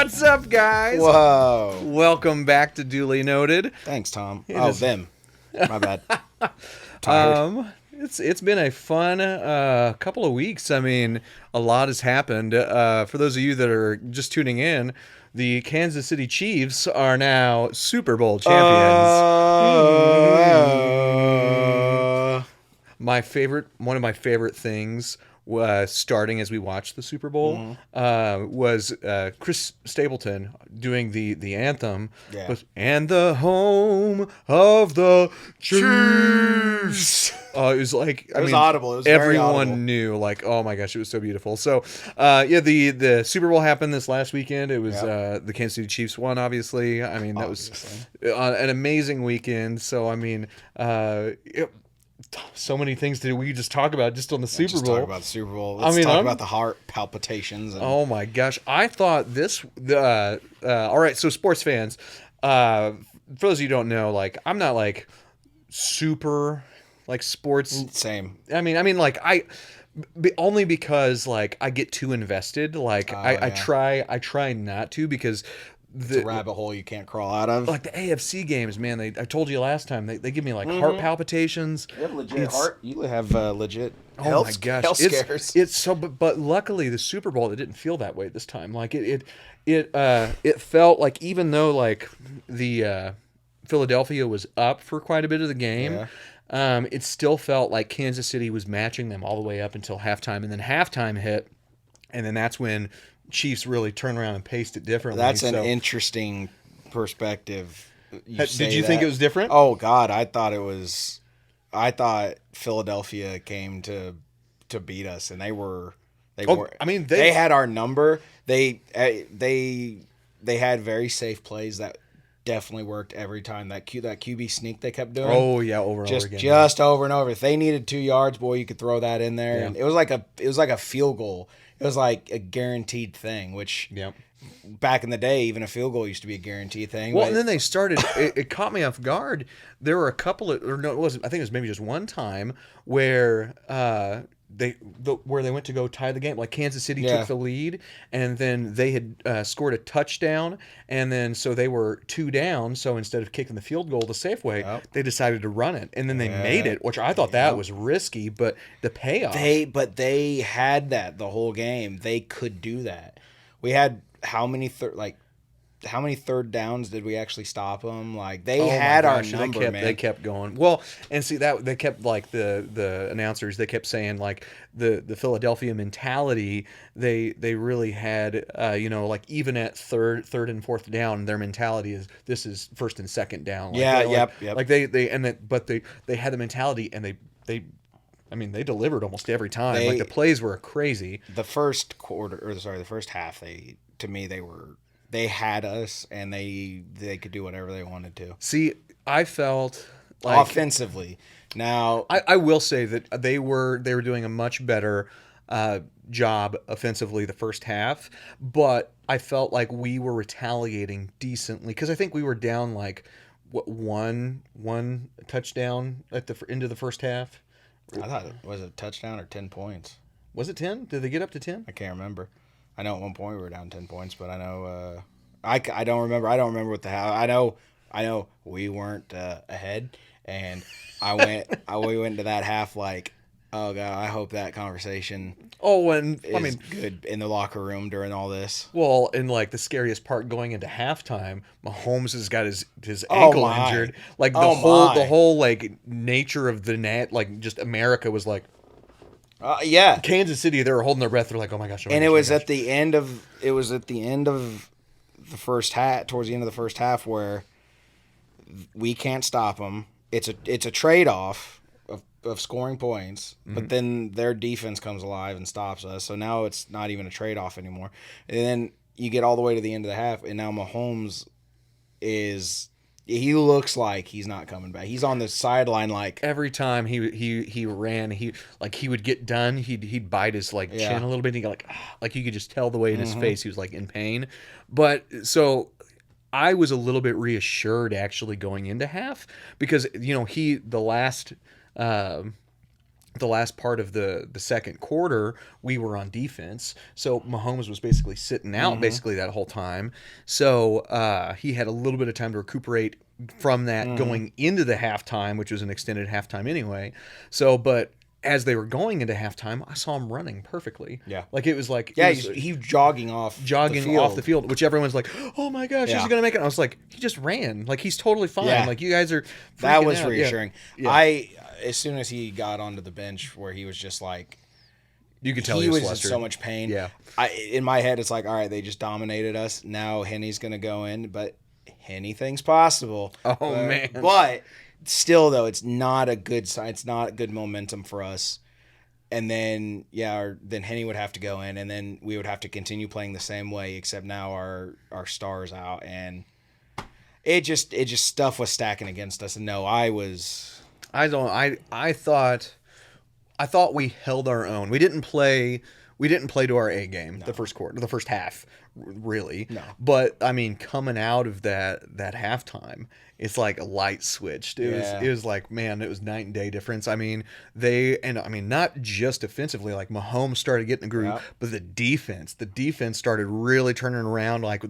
What's up, guys? Whoa. Welcome back to Duly Noted. Thanks, Tom. is- Them. My bad. Tired. It's been a fun couple of weeks. I mean, a lot has happened. For those of you that are just tuning in, the Kansas City Chiefs are now Super Bowl champions. One of my favorite things starting as we watched the Super Bowl was Chris Stapleton doing the anthem. Yeah. And the home of the Chiefs. It was like It was audible. It was very everyone audible. knew, like, oh my gosh, it was so beautiful. So the Super Bowl happened this last weekend. It was the Kansas City Chiefs won, obviously. I mean, that was an amazing weekend. So I mean, so many things that we just talk about just on the Super Bowl. Talk about the Super Bowl. Let's talk about the heart palpitations. Oh my gosh, I thought this. All right, so sports fans, for those of you who don't know, like, I'm not like super like sports. Same. I mean, like only because like I get too invested. Like I try not to, because It's a rabbit hole you can't crawl out of. like the AFC games, man. I told you last time they give me like heart palpitations. You have legit heart. You have legit. Oh my gosh, health scares. It's so, but luckily the Super Bowl, it didn't feel that way this time. Like it felt like, even though like the Philadelphia was up for quite a bit of the game, it still felt like Kansas City was matching them all the way up until halftime, and then halftime hit, and then that's when Chiefs really turned around and paced it differently. That's an interesting perspective. Did you think it was different? Oh God, I thought Philadelphia came to beat us, and they were. I mean, they had our number. They had very safe plays that definitely worked every time. That QB sneak they kept doing. Oh yeah, over and over again. Just over and over. If they needed 2 yards, boy, you could throw that in there. Yeah. And it was like a field goal. It was like a guaranteed thing, which back in the day, even a field goal used to be a guaranteed thing. Well, and then they started. It caught me off guard. There were a couple of, or no, it wasn't. I think it was maybe just one time where they went to go tie the game. Like Kansas City took the lead, and then they had scored a touchdown, and then so they were 2 down. So instead of kicking the field goal the safe way, they decided to run it, and then they made it, which I thought that was risky, but the payoff. They had that the whole game. They could do that. We had how many third downs did we actually stop them? Like they had our number, man. They kept going. Well, and see that they kept, like, the announcers, they kept saying like the Philadelphia mentality. They really had like even at third and fourth down, their mentality is this is first and second down. Like, yep. Like they had the mentality, and they delivered almost every time. Like the plays were crazy. The first half, they had us, and they could do whatever they wanted to. See, I felt like offensively. Now, I will say that they were doing a much better job offensively the first half, but I felt like we were retaliating decently, because I think we were down like one touchdown at the end of the first half. I thought it was a touchdown or 10 points. Was it 10? Did they get up to 10? I can't remember. I know at one point we were down 10 points, but I know I don't remember. I don't remember what the hell. I know we weren't ahead, and we went to that half like, oh God, I hope that conversation is good in the locker room during all this. Well, and like the scariest part going into halftime, Mahomes has got his ankle injured. Like the whole like nature of the net, like just America was like, Kansas City, they were holding their breath. They're like, oh my gosh. And it was at the end of the first half, towards the end of the first half, where we can't stop them. It's a trade-off of scoring points, but then their defense comes alive and stops us. So now it's not even a trade-off anymore. And then you get all the way to the end of the half, and now Mahomes he looks like he's not coming back. He's on the sideline like every time he ran, he would get done, he'd bite his like chin a little bit. And he got like you could just tell the way in his face he was like in pain. But so I was a little bit reassured actually going into half, because the last the last part of the second quarter, we were on defense. So Mahomes was basically sitting out basically that whole time. So he had a little bit of time to recuperate from that going into the halftime, which was an extended halftime anyway. So, but as they were going into halftime, I saw him running perfectly. Yeah. Like it was like Yeah, it was he was jogging off off the field, which everyone's like, "Oh my gosh, Yeah. he's gonna make it!" And I was like, "He just ran. Like he's totally fine. Yeah. Like you guys are." That freaking was out." reassuring. Yeah. As soon as he got onto the bench, where he was just like, You could tell he was in flustered. so much pain. Yeah. In my head, it's like, all right, they just dominated us. Now Henny's gonna go in, but anything's possible. Oh, man. But still, though, it's not a good sign. It's not good momentum for us. And then then Henny would have to go in, and then we would have to continue playing the same way, except now our star's out, and it just stuff was stacking against us. And no, I thought we held our own. We didn't play to our A game the first quarter, the first half, really. No. But I mean, coming out of that halftime, it's like a light switched. It was like, man, it was night and day difference. I mean, not just offensively, like Mahomes started getting the groove, but the defense started really turning around. Like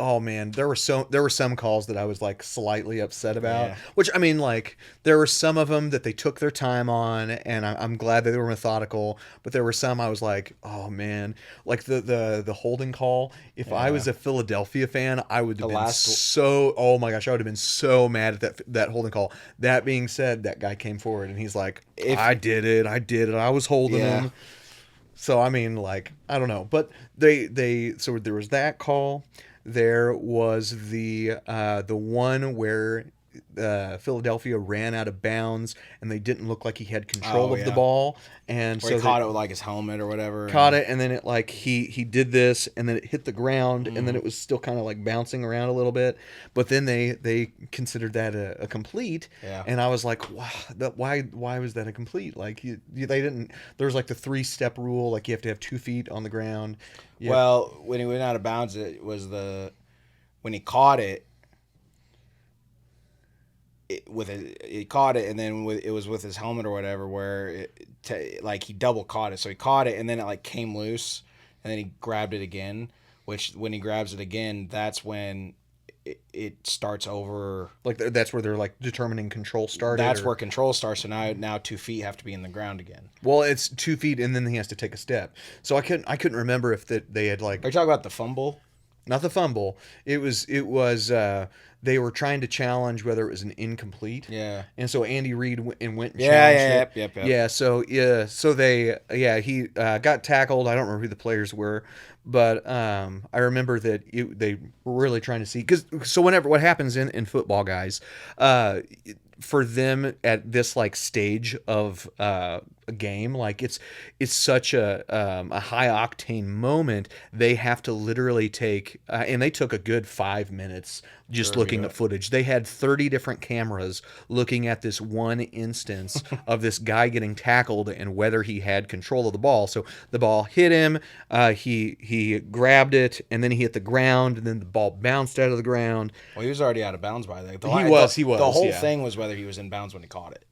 oh man, there were some calls that I was like slightly upset about. Which I mean, like there were some of them that they took their time on, and I'm glad that they were methodical. But there were some I was like, oh man, like the holding call. If I was a Philadelphia fan, I would have been oh my gosh, I would have been so mad at that holding call. That being said, that guy came forward and he's like, I did it. I was holding him. So I mean, like, I don't know, but so there was that call. There was the one where Philadelphia ran out of bounds and they didn't look like he had control of the ball, and where so he caught it with like his helmet or whatever. Caught it, and then it like he did this, and then it hit the ground, and then it was still kind of like bouncing around a little bit. But then they considered that a complete, and I was like, wow, why was that a complete? Like they didn't. There's like the 3-step rule, like you have to have 2 feet on the ground. Well, when he went out of bounds, it was when he caught it. He caught it, and then it was with his helmet or whatever, where like he double caught it. So he caught it, and then it like came loose, and then he grabbed it again. Which when he grabs it again, that's when it starts over. Like that's where they're like determining control started. That's where control starts. So now 2 feet have to be in the ground again. Well, it's 2 feet, and then he has to take a step. So I couldn't remember if they had like. Are you talking about the fumble? Not the fumble. It was they were trying to challenge whether it was an incomplete. Yeah. And so Andy Reid went and challenged it. Yep. Yeah. So he got tackled. I don't remember who the players were, but I remember that they were really trying to see whenever what happens in football, guys, for them at this like stage of a game, like it's such a high octane moment. They have to literally take and they took a good 5 minutes just looking at footage. They had 30 different cameras looking at this one instance of this guy getting tackled and whether he had control of the ball. So the ball hit him, he grabbed it, and then he hit the ground, and then the ball bounced out of the ground. Well, he was already out of bounds by then. He was. The whole thing was whether he was in bounds when he caught it.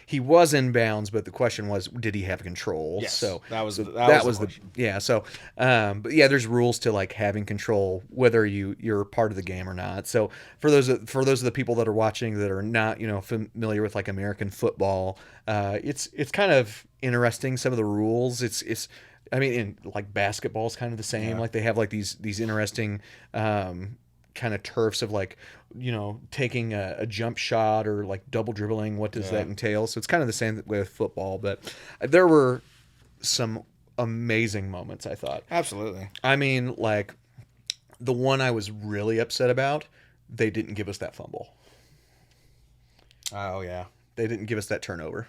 He was in bounds, but the question was, did he have control? Yes, so that was the question. But yeah, there's rules to like having control, whether you're part of the game or not. So for those of the people that are watching that are not familiar with like American football, it's kind of interesting, some of the rules. I mean, in like basketball is kind of the same. Like they have like these interesting kind of turfs of like taking a jump shot or like double dribbling. What does that entail? So it's kind of the same with football, but there were some amazing moments, I thought. Absolutely. I mean, like the one I was really upset about, they didn't give us that fumble. Oh yeah, they didn't give us that turnover.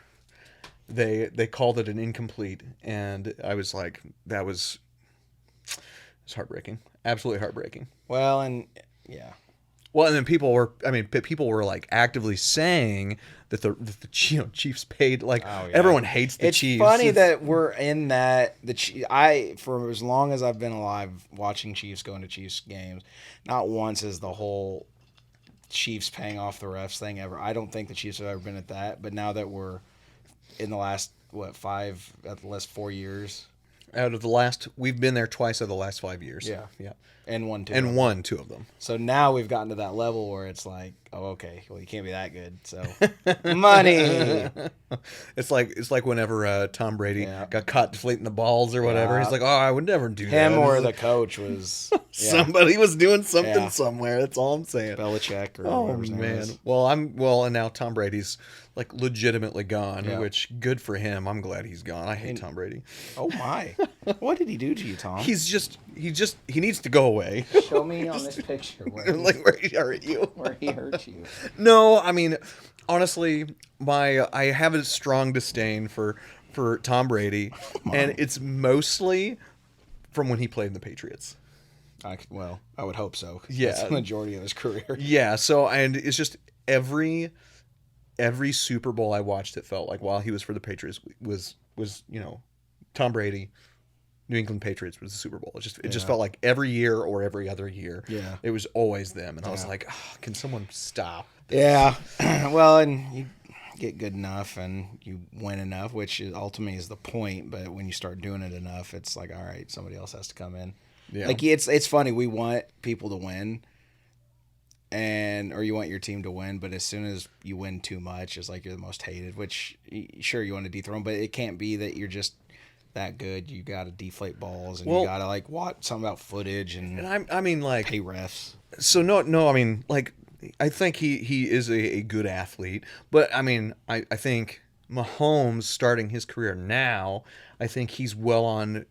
They called it an incomplete, and I was like, it's heartbreaking, absolutely heartbreaking. Well, and yeah. Well, and then people were like actively saying that the Chiefs paid, like everyone hates the Chiefs. It's funny that we're in that for as long as I've been alive watching Chiefs, going to Chiefs games, not once has the whole Chiefs paying off the refs thing ever. I don't think the Chiefs have ever been at that. But now that we're in the last at the last 4 years, Out of the last, we've been there twice out of the last 5 years. yeah, Yeah. and won two, And won 2 of them. So now we've gotten to that level where it's like, oh, okay, well, you can't be that good. So money. It's like whenever Tom Brady Yeah. got caught deflating the balls or whatever. Yeah. He's like, oh, I would never do that. Him or It's the like, coach was somebody was doing something Yeah. somewhere. That's all I'm saying. Belichick or Oh whatever his name man. is. Well, and now Tom Brady's like legitimately gone, Yeah. which good for him. I'm glad he's gone. I hate And- Tom Brady. Oh my! What did he do to you, Tom? He needs to go away. Show me on this picture where Like where he hurt you. he hurt you. No, I mean, honestly, I have a strong disdain for Tom Brady, and it's mostly from when he played in the Patriots. I would hope so. 'Cause Yeah. that's the majority of his career. Yeah, so and it's just every Super Bowl I watched, it felt like while he was for the Patriots was Tom Brady, New England Patriots was the Super Bowl. It just felt like every year or every other year, Yeah. it was always them, and I was Yeah. like, oh, can someone stop? Yeah. Well, and you get good enough and you win enough, which ultimately is the point. But when you start doing it enough, it's like, all right, somebody else has to come in. Yeah. Like it's funny. We want people to win, or you want your team to win, but as soon as you win too much, it's like you're the most hated. Which sure you want to dethrone, but it can't be that you're just that good. You got to deflate balls and you got to like watch something about footage and I mean, like, pay refs. so no, I mean, like, I think he is a good athlete, but I mean, I think Mahomes starting his career now, I think he's well on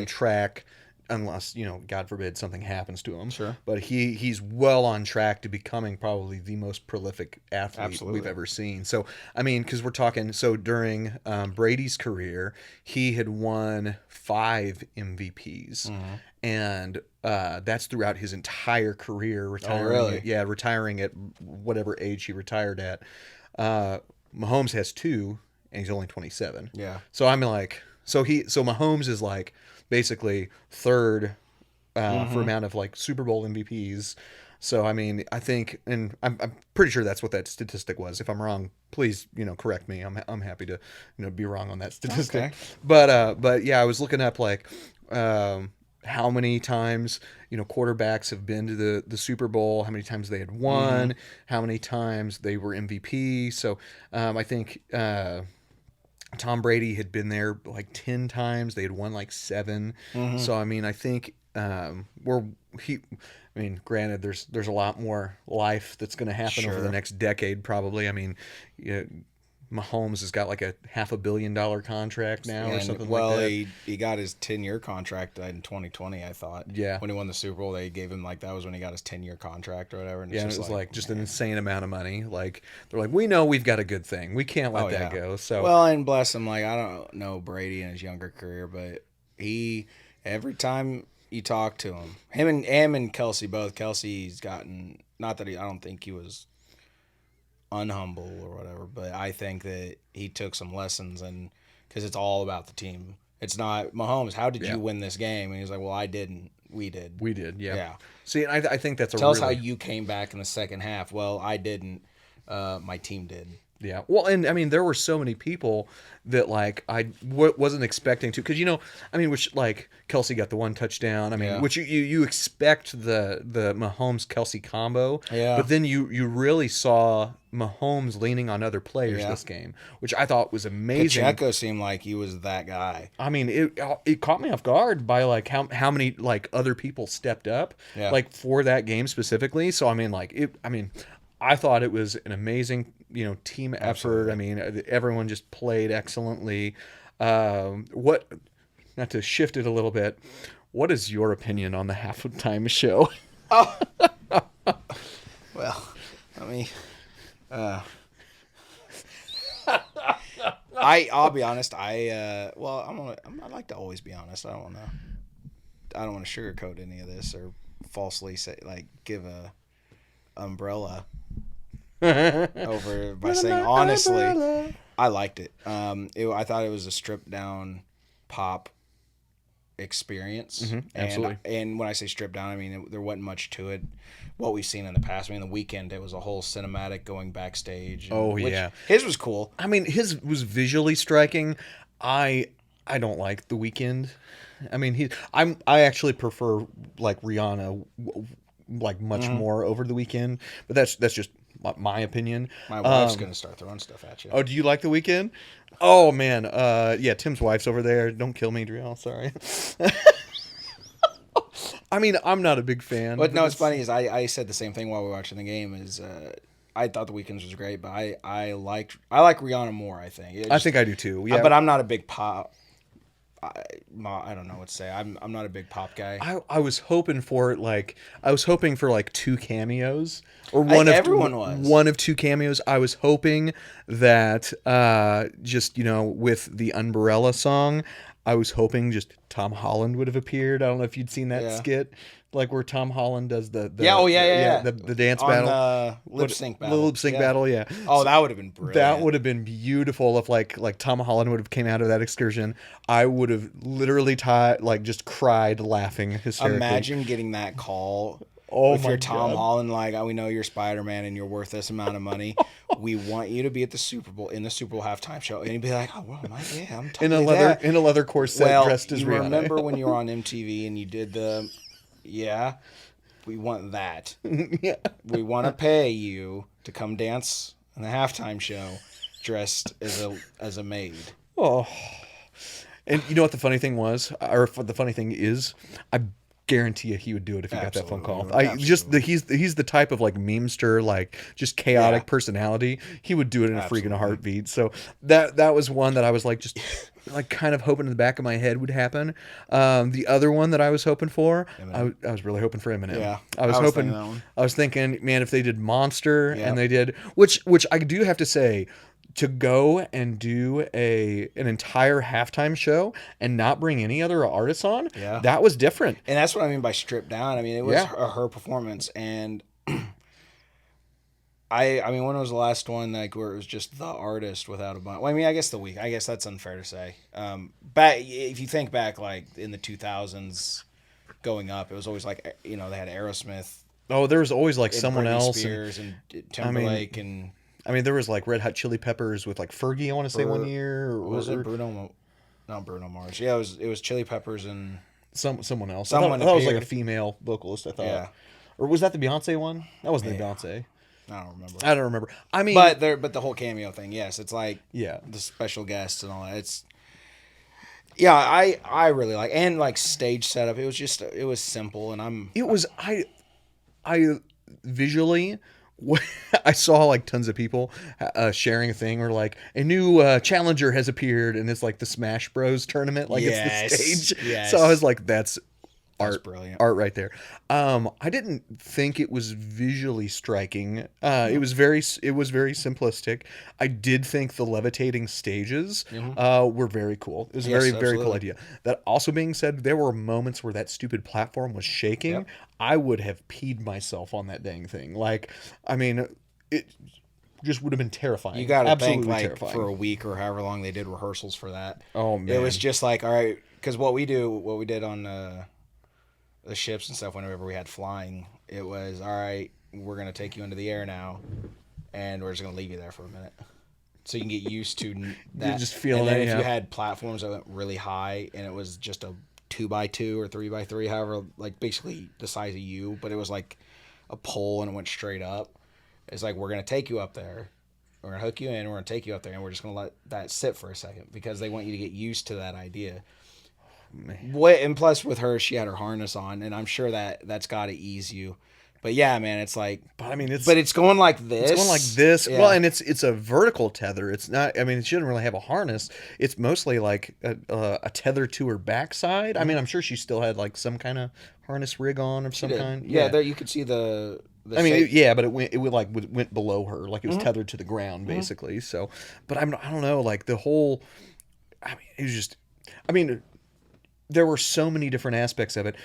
track, unless God forbid something happens to him. Sure. But he's well on track to becoming probably the most prolific athlete Absolutely. we've ever seen. So I mean, because we're talking, so during Brady's career, he had won 5 MVPs. Mm-hmm. And that's throughout his entire career, retiring. Oh, really? Retiring at whatever age he retired at. Mahomes has 2, and he's only 27. Yeah. So I'm like, so Mahomes is like basically third for amount of like Super Bowl MVPs. So I mean, I think, and I'm pretty sure that's what that statistic was. If I'm wrong, please correct me. I'm happy to be wrong on that statistic. Okay. But yeah, I was looking up like how many times quarterbacks have been to the Super Bowl, how many times they had won, how many times they were MVP. So I think Tom Brady had been there like 10 times. They had won like 7. So I mean, I think granted, there's a lot more life that's going to happen over Sure. the next decade, probably. I mean, Mahomes has got like a $500 million contract now or something like that. He got his 10-year contract in 2020, I thought. Yeah. When he won the Super Bowl, they gave him that was when he got his 10-year contract or whatever. And Yeah, and it was like just an insane amount of money. Like they're like, we know we've got a good thing. We can't let that go. So well, and bless him. Like I don't know Brady in his younger career, but every time you talk to him and Kelsey both. Kelsey's gotten I don't think he was unhumble or whatever, but I think that he took some lessons and because it's all about the team. It's not Mahomes. How did you win this game? And he's like, well, I didn't. We did. we did. Yeah. Yeah. See, I think that's Tell us how you came back in the second half. Well, I didn't. My team did. Yeah. Well, and I mean, there were so many people that like I wasn't expecting to, because which like Kelsey got the 1 touchdown. I mean, which you expect the Mahomes Kelsey combo. Yeah. But then you really saw Mahomes leaning on other players this game, which I thought was amazing. Pacheco seemed like he was that guy. I mean, it caught me off guard by like how many like other people stepped up like for that game specifically. So I mean, I thought it was an amazing team effort. Absolutely. I mean, everyone just played excellently. Not to shift it a little bit, what is your opinion on the halftime show? Well, I mean, I'll be honest. I like to always be honest. I don't want to sugarcoat any of this or falsely say give a umbrella over by saying honestly. I liked it. I thought it was a stripped down pop experience. Absolutely. And when I say stripped down, I mean there wasn't much to it. What we've seen in the past. I mean, the weekend it was a whole cinematic going backstage, Oh which yeah. his was cool. I mean, his was visually striking. I I don't like The Weeknd. I mean, I actually prefer like Rihanna like much more over The Weeknd, but that's just my opinion. My wife's gonna start throwing stuff at you. Oh, do you like The Weeknd? Oh man, yeah, Tim's wife's over there. Don't kill me, Driel. Sorry. I mean, I'm not a big fan. But no, it's funny is I said the same thing while we were watching the game. Is I thought the Weekends was great, but I like Rihanna more. I think. I think I do too. Yeah, but I'm not a big pop. I don't know what to say. I'm not a big pop guy. I was hoping for like I was hoping for like two cameos or everyone was one of two cameos. I was hoping that just with the Umbrella song, I was hoping just Tom Holland would have appeared. I don't know if you'd seen that skit, like where Tom Holland does the the dance on battle, the lip sync battle. The lip sync battle, yeah. Oh, that would have been brilliant. That would have been beautiful if like Tom Holland would have came out of that excursion. I would have literally just cried laughing hysterically. Imagine getting that call. Oh if my you're Tom God. Holland, like, we know you're Spider-Man and you're worth this amount of money. We want you to be at the Super Bowl halftime show, and he'd be like, "Oh, well, I'm totally in a leather corset, dressed as you Rihanna." Remember when you were on MTV and you did we want that. Yeah. We want to pay you to come dance in the halftime show, dressed as a maid. Oh, and you know what the funny thing was, or the funny thing is, I guarantee you he would do it if he got that phone call. He's the type of like memester, like just chaotic personality. He would do it in a freaking heartbeat. So that was one that I was like just like kind of hoping in the back of my head would happen. The other one that I was hoping for, I was really hoping for Eminem. Yeah, I was thinking, man, if they did Monster and they did which I do have to say, to go and do an entire halftime show and not bring any other artists on, that was different. And that's what I mean by stripped down. I mean, it was her performance. And I mean, when was the last one like where it was just the artist without a bunch? Well, I mean, I guess I guess that's unfair to say. But if you think back, like in the 2000s going up, it was always like, they had Aerosmith. Oh, there was always like someone Britney else. Spears and Timberlake and... I mean, there was like Red Hot Chili Peppers with like Fergie, I want to say, one year. Or was it Bruno? Not Bruno Mars. Yeah, it was Chili Peppers and someone else. Someone I thought it was like a female vocalist, I thought. Yeah. Or was that the Beyonce one? That wasn't the Beyonce. I don't remember. I mean, but the whole cameo thing, yes, it's like the special guests and all that. It's I really like, and like stage setup. It was simple, and I visually. I saw like tons of people sharing a thing where like a new challenger has appeared, and it's like the Smash Bros tournament, like it's the stage. Yes. So I was like, that's brilliant art right there. I didn't think it was visually striking. It was very simplistic. I did think the levitating stages were very cool. It was a very cool idea. That also being said, there were moments where that stupid platform was shaking. Yep. I would have peed myself on that dang thing. Like, I mean, it just would have been terrifying. You got to think like terrifying. For a week or however long they did rehearsals for that. Oh man, it was just like, all right, because what we did on the ships and stuff whenever we had flying, it was, all right, we're going to take you into the air now, and we're just going to leave you there for a minute so you can get used to that. You're just feeling and then it, if you had platforms that went really high and it was just a 2x2 or 3x3, however, like basically the size of you, but it was like a pole and it went straight up. It's like, we're going to take you up there. We're going to hook you in. We're going to take you up there, and we're just going to let that sit for a second because they want you to get used to that idea. And plus with her, she had her harness on, and I'm sure that's got to ease you. But yeah, man, it's like, it's going like this. It's going like this. Yeah. Well, and it's a vertical tether. It's not. I mean, it shouldn't really have a harness. It's mostly like a tether to her backside. I mean, I'm sure she still had like some kind of harness rig on of some kind. Yeah, there you could see the I mean, but it went below her, like it was tethered to the ground basically. So, but I don't know, like the whole. I mean, it was just. I mean, there were so many different aspects of it.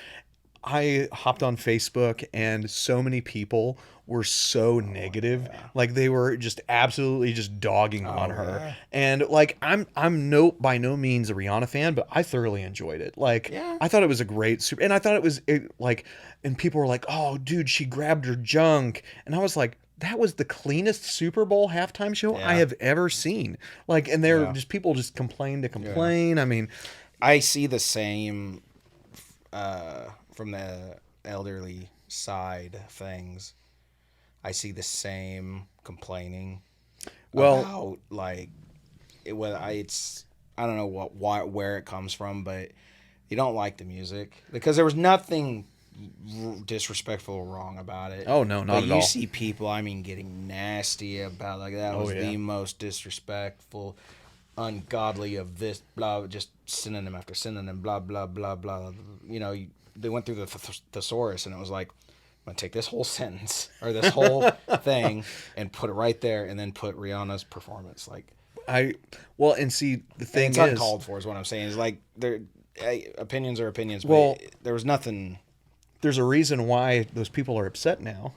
I hopped on Facebook and so many people were so negative. Like they were just absolutely just dogging on Oh her. yeah. And like I'm no by no means a Rihanna fan, but I thoroughly enjoyed it. Like Yeah. I thought it was a great super and I thought it was like and people were like, "Oh, dude, she grabbed her junk." And I was like, that was the cleanest Super Bowl halftime show I Yeah. have ever seen. Like, and they're Yeah. just people just complain to Yeah. complain. I mean, I see the same from the elderly side of things. I see the same complaining well, about like it's I don't know where it comes from, but you don't like the music because there was nothing disrespectful or wrong about it. oh no, not But at you all. see people, I mean, getting nasty about like that Oh was yeah. the most disrespectful, ungodly of this blah, just synonym after synonym, blah blah blah blah. You know, they went through the thesaurus and it was like, I'm gonna take this whole sentence or this whole thing and put it right there, and then put Rihanna's performance like. I well, and see the And thing it's is, uncalled for, is what I'm saying. Is like there, opinions are opinions, but well, there was nothing. there's a reason why those people are upset now.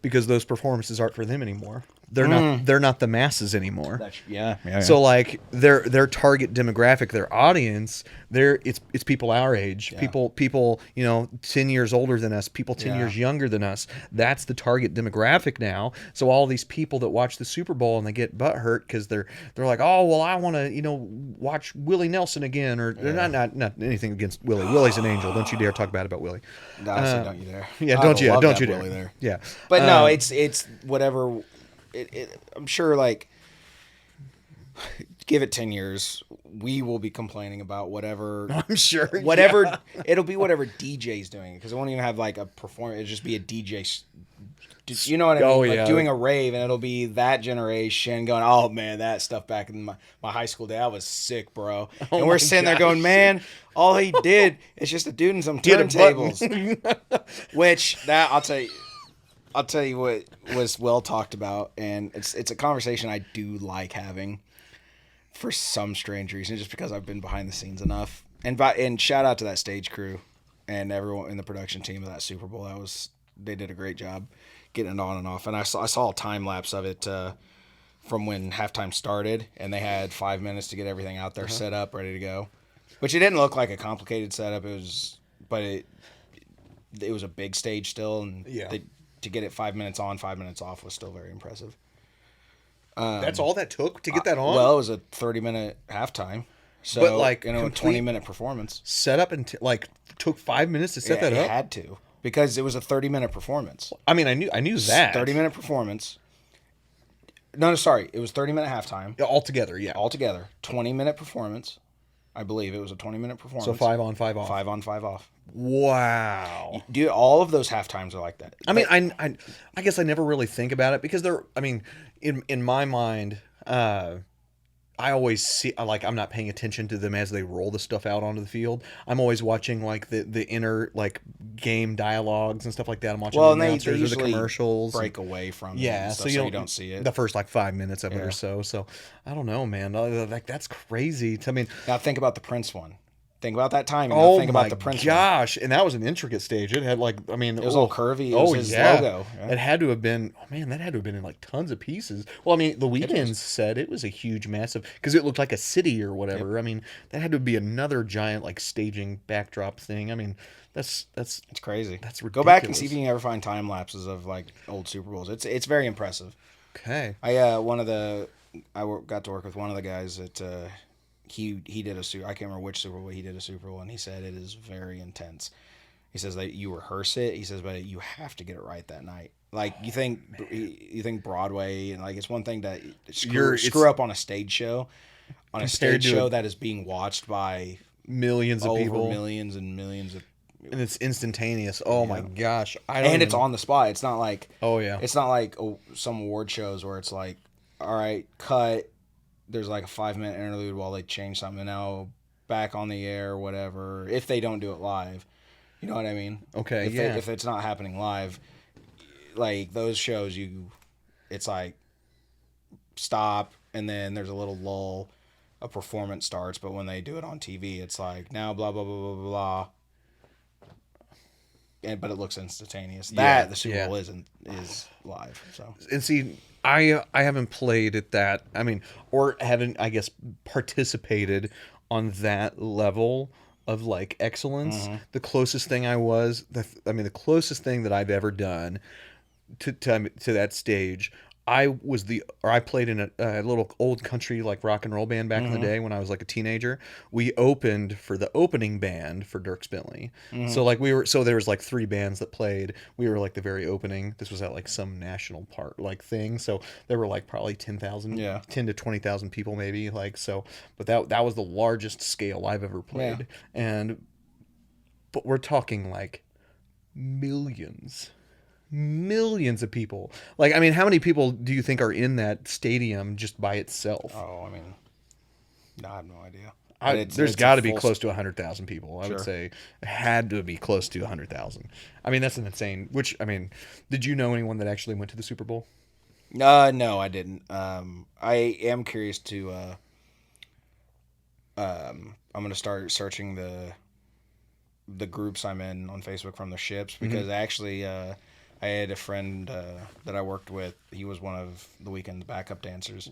Because those performances aren't for them anymore. They're not the masses anymore. Yeah. So like their target demographic, their audience, it's people our age, Yeah. people 10 years older than us, people 10 Yeah. years younger than us. That's the target demographic now. So all these people that watch the Super Bowl and they get butthurt because they're like, oh well, I want to watch Willie Nelson again, or they're not anything against Willie. Willie's an angel. Don't you dare talk bad about Willie. Honestly, don't you dare. Yeah, I'd don't you love don't that you dare. Willie there. Yeah, But no, it's whatever. I'm sure, like, give it 10 years, we will be complaining about whatever. I'm sure. Whatever yeah. it'll be, whatever DJ's doing, because it won't even have like a performance. It'll just be a DJ. You know what I mean? Oh, Like yeah. doing a rave, and it'll be that generation going, "Oh man, that stuff back in my high school day, that was sick, bro." Oh, and we're my sitting there gosh. going, "Man, all he did is just a dude and some Hit a turntables." button. Which that I'll tell you what was well talked about, and it's a conversation I do like having for some strange reason, just because I've been behind the scenes enough. And shout out to that stage crew and everyone in the production team of that Super Bowl. They did a great job getting it on and off. And I saw a time lapse of it from when halftime started, and they had 5 minutes to get everything out there, set up, ready to go. Which it didn't look like a complicated setup. It was a big stage still, and Yeah. to get it 5 minutes on, 5 minutes off was still very impressive. That's all that took to get that on. Well, it was a 30-minute halftime. So, But, like, a complete- 20-minute performance. Set up and took 5 minutes to set that It up. had to, because it was a 30-minute performance. I mean, I knew that 30-minute performance. No, sorry. It was 30-minute halftime altogether. Yeah. altogether. 20-minute performance. I believe it was a 20-minute performance. So 5 on, 5 off. 5 on, 5 off. Wow. Dude, all of those halftimes are like that. I mean, I guess I never really think about it because they're. I mean, in my mind, I always see like I'm not paying attention to them as they roll the stuff out onto the field. I'm always watching like the inner like game dialogues and stuff like that. I'm watching the and they announcers or the usually commercials. break away from it Yeah, and so stuff, you, you don't see it. the first like 5 minutes of it Yeah. or so. So I don't know, man. Like that's crazy. I mean, Now think about the Prince one. Think about that timing. oh Think my about the Prince one. gosh! And that was an intricate stage. It had like, I mean, It was all curvy. It was his logo. Yeah. It had to have been. Oh man, that had to have been in like tons of pieces. Well, I mean, the Weeknd said it was a huge, massive because it looked like a city or whatever. I mean, that had to be another giant like staging backdrop thing. I mean, that's It's crazy. That's Go back and see ridiculous. if you can ever find time lapses of like old Super Bowls. It's very impressive. okay. I got to work with one of the guys that he did a Super. I can't remember which Super Bowl he did a Super Bowl, and he said it is very intense. He says that you rehearse it. He says, but you have to get it right that night. Like you think Broadway, and like it's one thing to screw up on a stage show, Compared to that is being watched by Millions of over people, millions and millions of. and it's instantaneous. Oh my gosh! It's on the spot. It's not like Oh yeah. It's not like some award shows where it's like, all right, cut. There's like a 5-minute interlude while they change something. And now back on the air, whatever. If they don't do it live, you know what I mean? Okay, If if it's not happening live, like those shows, it's like stop, and then there's a little lull. A performance starts, but when they do it on TV, it's like now blah blah blah blah blah. but it looks instantaneous. Yeah, The Super yeah. Bowl is live. So And see, I haven't played at that. I mean, or haven't, I guess, participated on that level of like excellence. The closest thing the closest thing that I've ever done to that stage. I played in a little old country like rock and roll band back in the day when I was like a teenager. We opened for the opening band for Dierks Bentley. So like there was like three bands that played. We were like the very opening. This was at like some national park like thing. So there were like probably 10,000, yeah, 10 to 20,000 people maybe like so. But that was the largest scale I've ever yeah. played. But we're talking like millions millions of people. Like, I mean, how many people do you think are in that stadium just by itself? Oh, I mean, no, I have no idea. But There's it's a got to be full close to 100,000 people. I would sure. say it had to be close to 100,000. I mean, that's an insane. Which I mean, did you know anyone that actually went to the Super Bowl? No, I didn't. I am curious to. I'm gonna start searching the groups I'm in on Facebook from the ships because actually, I had a friend that I worked with. He was one of the weekend backup dancers,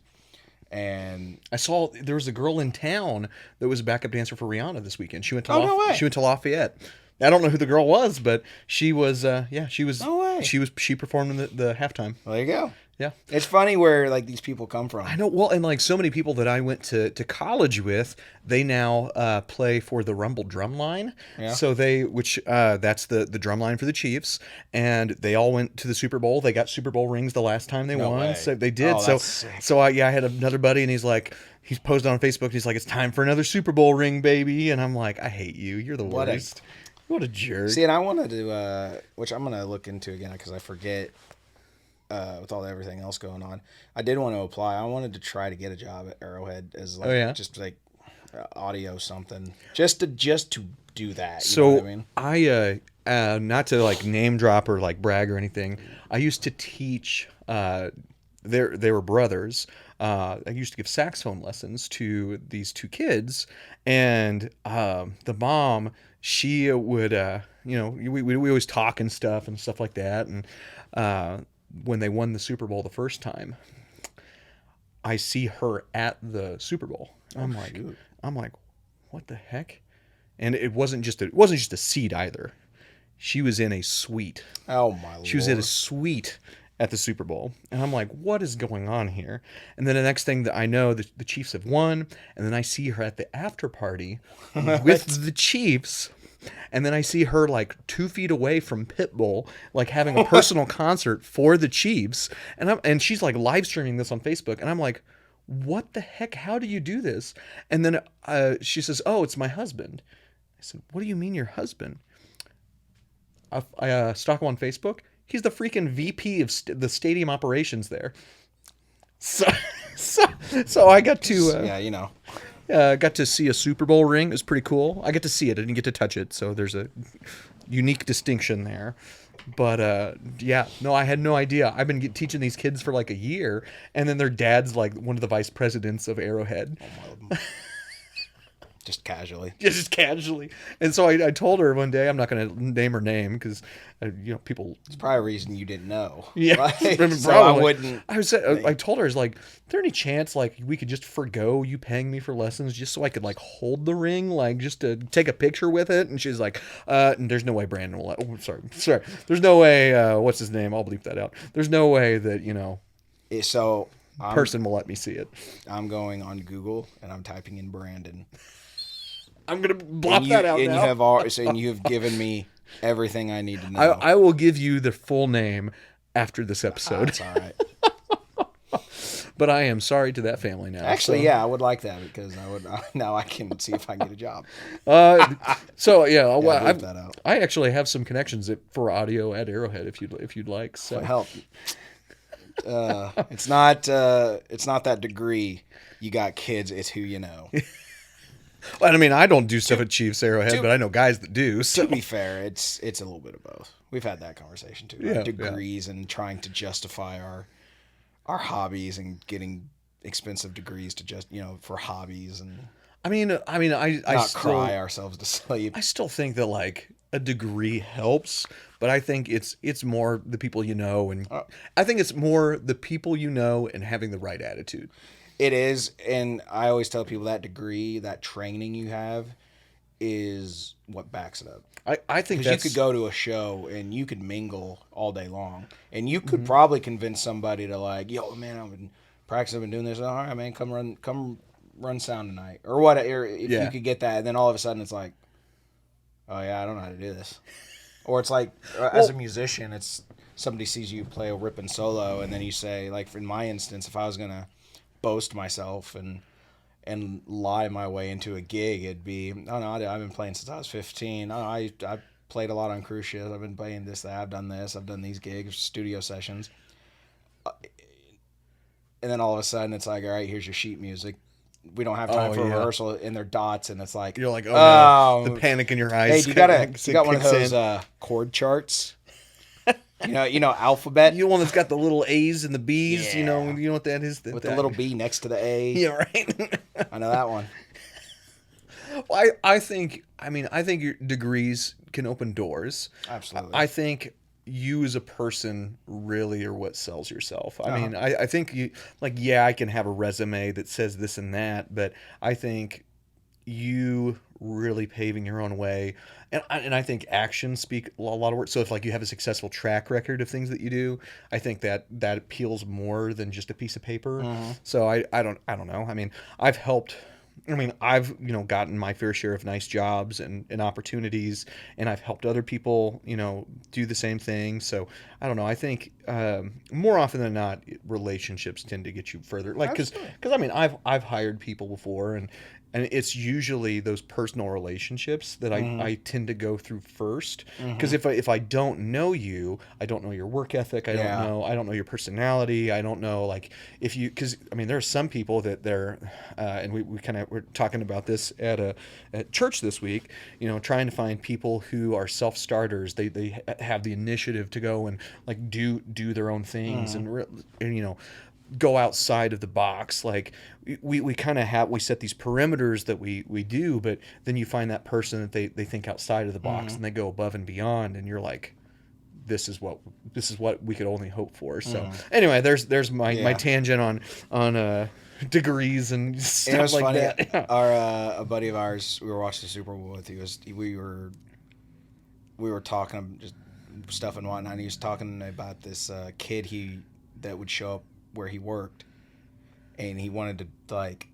and I saw there was a girl in town that was a backup dancer for Rihanna this weekend. no way, She went to Lafayette. I don't know who the girl was, but she was yeah, no way. she performed in the halftime. Well, there you go. Yeah. It's funny where like these people come from. I know. Well, and like so many people that I went to college with, they now play for the Rumble drum line. Yeah. So that's the drum line for the Chiefs, and they all went to the Super Bowl. They got Super Bowl rings the last time they No won. way. So they did. Oh, so that's sick. so I had another buddy, and he's posted on Facebook. He's like, it's time for another Super Bowl ring, baby. And I'm like, I hate you. You're the worst. What a jerk. See, and I wanted to, which I'm gonna look into again because I forget. With everything else going on, I did want to apply. I wanted to try to get a job at Arrowhead as like just like audio something, just to do that. You So know what I mean? not to like name drop or like brag or anything. I used to teach. They were brothers. I used to give saxophone lessons to these two kids, and the mom, she would we always talk and stuff like that, and when they won the Super Bowl the first time, I see her at the Super Bowl. I'm like, what the heck? And it wasn't just a seat either. She was in a suite. Oh my lord! She was in a suite at the Super Bowl, and I'm like, what is going on here? And then the next thing that I know, the Chiefs have won, and then I see her at the after party with the Chiefs. And then I see her like 2 feet away from Pitbull, like having a personal concert for the Chiefs, and she's like live streaming this on Facebook, and I'm like, "What the heck? How do you do this?" And then she says, "Oh, it's my husband." I said, "What do you mean your husband?" I stalk him on Facebook. He's the freaking VP of the stadium operations there. So, so I got to got to see a Super Bowl ring. It was pretty cool. I get to see it. I didn't get to touch it, so there's a unique distinction there. But yeah, no, I had no idea. I've been teaching these kids for like a year, and then their dad's like one of the vice presidents of Arrowhead. Just casually. Just casually. And so I told her one day, I'm not going to name her name because, people. It's probably a reason you didn't know. Yeah. Right? So I wouldn't. I told her, like, is there any chance, like, we could just forgo you paying me for lessons just so I could, like, hold the ring, like, just to take a picture with it? And she's like, there's no way Brandon will. Oh, sorry. There's no way, what's his name? I'll bleep that out. There's no way that, So. person will let me see it. I'm going on Google and I'm typing in Brandon. I'm gonna blop that out now. And you have given me everything I need to know. I will give you the full name after this episode. That's all right. But I am sorry to that family now. Actually, yeah, I would like that because now I can see if I can get a job. So yeah, Leave that out. I actually have some connections for audio at Arrowhead if you'd like. So help. It's not that degree. You got kids. It's who you know. Well, I mean, I don't do stuff at Chiefs Arrowhead, but I know guys that do. So. To be fair, it's a little bit of both. We've had that conversation too. Right? Yeah, degrees and trying to justify our hobbies and getting expensive degrees to just for hobbies and I mean, I not cry ourselves to sleep. I still think that like a degree helps, but I think it's more the people you know, and Uh, I think it's more the people you know and having the right attitude. It is, and I always tell people that degree, that training you have, is what backs it up. I think Because you could that's go to a show and you could mingle all day long, and you could mhm. probably convince somebody to like, yo, man, I've been practicing, I've been doing this. All right, man, come run sound tonight, or what? Or if you Yeah. could get that, and then all of a sudden it's like, oh yeah, I don't know how to do this. Or it's like, as a Well, musician, it's somebody sees you play a ripping solo, and then you say, like in my instance, if I was gonna boast myself and lie my way into a gig, it'd be, oh no, I've been playing since I was 15. Oh, I played a lot on cruise ships. I've been playing this, that. I've done this. I've done these gigs, studio sessions, and then all of a sudden it's like, all right, here's your sheet music. We don't have time oh for a yeah. rehearsal, and they're dots, and it's like, You're like, oh no, the oh, panic in your hey, eyes do you got one of kicks those in. chord charts? Alphabet. You one that's got the little A's and the B's. Yeah, You know what that is. with the little B next to the A. Yeah, right. I know that one. Well, I think I think your degrees can open doors. Absolutely. I think you as a person really are what sells yourself. I Uh-huh. mean, I think you like yeah, I can have a resume that says this and that, but I think you really paving your own way, and I think actions speak a lot of words. So if like you have a successful track record of things that you do, I think that appeals more than just a piece of paper. Mm-hmm. So I don't know. I mean, I've helped. I mean, I've gotten my fair share of nice jobs and opportunities, and I've helped other people do the same thing. So I don't know. I think more often than not, relationships tend to get you further. Like Absolutely. because I mean I've hired people before, and it's usually those personal relationships that Mm-hmm. I tend to go through first. Because Mm-hmm. if I don't know you, I don't know your work ethic. Yeah. I don't know your personality. I don't know like if you because I mean there are some people that they're and we kind of were talking about this at church this week. Trying to find people who are self starters. They have the initiative to go and like do their own things Mm-hmm. and go outside of the box. Like we kind of have we set these perimeters that we do, but then you find that person that they think outside of the box Mm-hmm. and they go above and beyond, and you're like, this is what we could only hope for. So Mm-hmm. anyway, there's my Yeah. tangent on degrees and And it stuff was like funny. that. Our a buddy of ours, we were watching the Super Bowl with. We were talking just stuff and whatnot. And he was talking about this kid that would show up where he worked, and he wanted to like,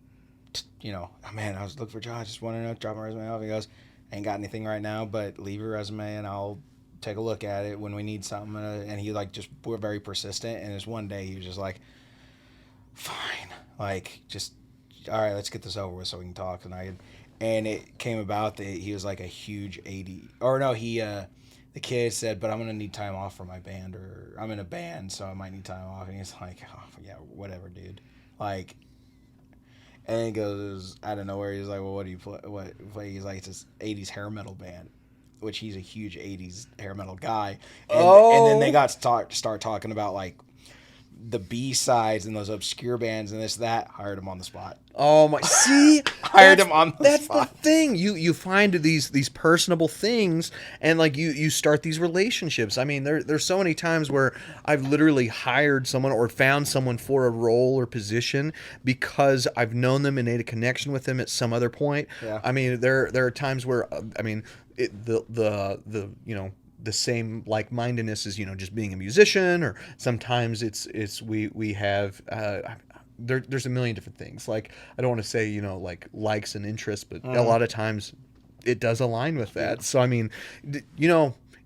oh, man, I was looking for a job. I just wanted to drop my resume off. He goes, ain't got anything right now, but leave your resume and I'll take a look at it when we need something. And he like just were very persistent. And this one day he was just like, fine, like just all right, let's get this over with so we can talk tonight. And it came about that he was like a huge 80, or no, the kid said, but I'm gonna need time off for my band, or I'm in a band, so I might need time off. And he's like, oh, yeah, whatever, dude. Like, and he goes out of nowhere. He's like, well, what do you play? What play? He's like, it's this 80s hair metal band, which he's a huge 80s hair metal guy. And then they Oh, got to start talking about like the B sides and those obscure bands and this that. Hired him on the spot. oh my! See, Hired him on the that's the spot. thing. You find these personable things, and like you start these relationships. I mean, there's so many times where I've literally hired someone or found someone for a role or position because I've known them and made a connection with them at some other point. Yeah. I mean, there are times where I mean, the the same like-mindedness as just being a musician, or sometimes it's we have there's a million different things. Like I don't want to say like likes and interests, but a Mm. lot of times it does align with Yeah. that. So I mean,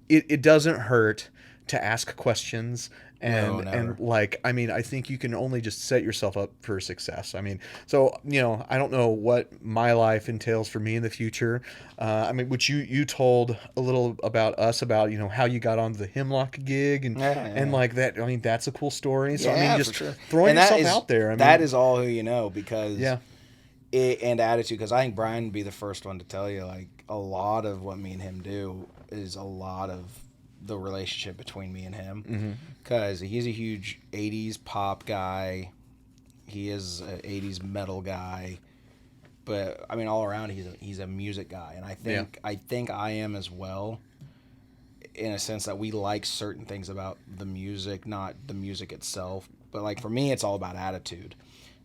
it doesn't hurt to ask questions, No, and never. like I mean I think you can only just set yourself up for success. I mean, so I don't know what my life entails for me in the future. I mean, which you told a little about us about how you got onto the Hemlock gig, and Yeah, and yeah. like that. I mean, that's a cool story. So I mean, Yeah, for just sure. throwing And that yourself is out there. I that mean, is all who you know, because yeah. and attitude, because I think Brian would be the first one to tell you, like, a lot of what me and him do is a lot of the relationship between me and him, Hmm. because he's a huge 80s pop guy. He is an 80s metal guy, but I mean all around he's a music guy, and I think I am as well. in a sense that we like certain things about the music, not the music itself. But like for me, it's all about attitude.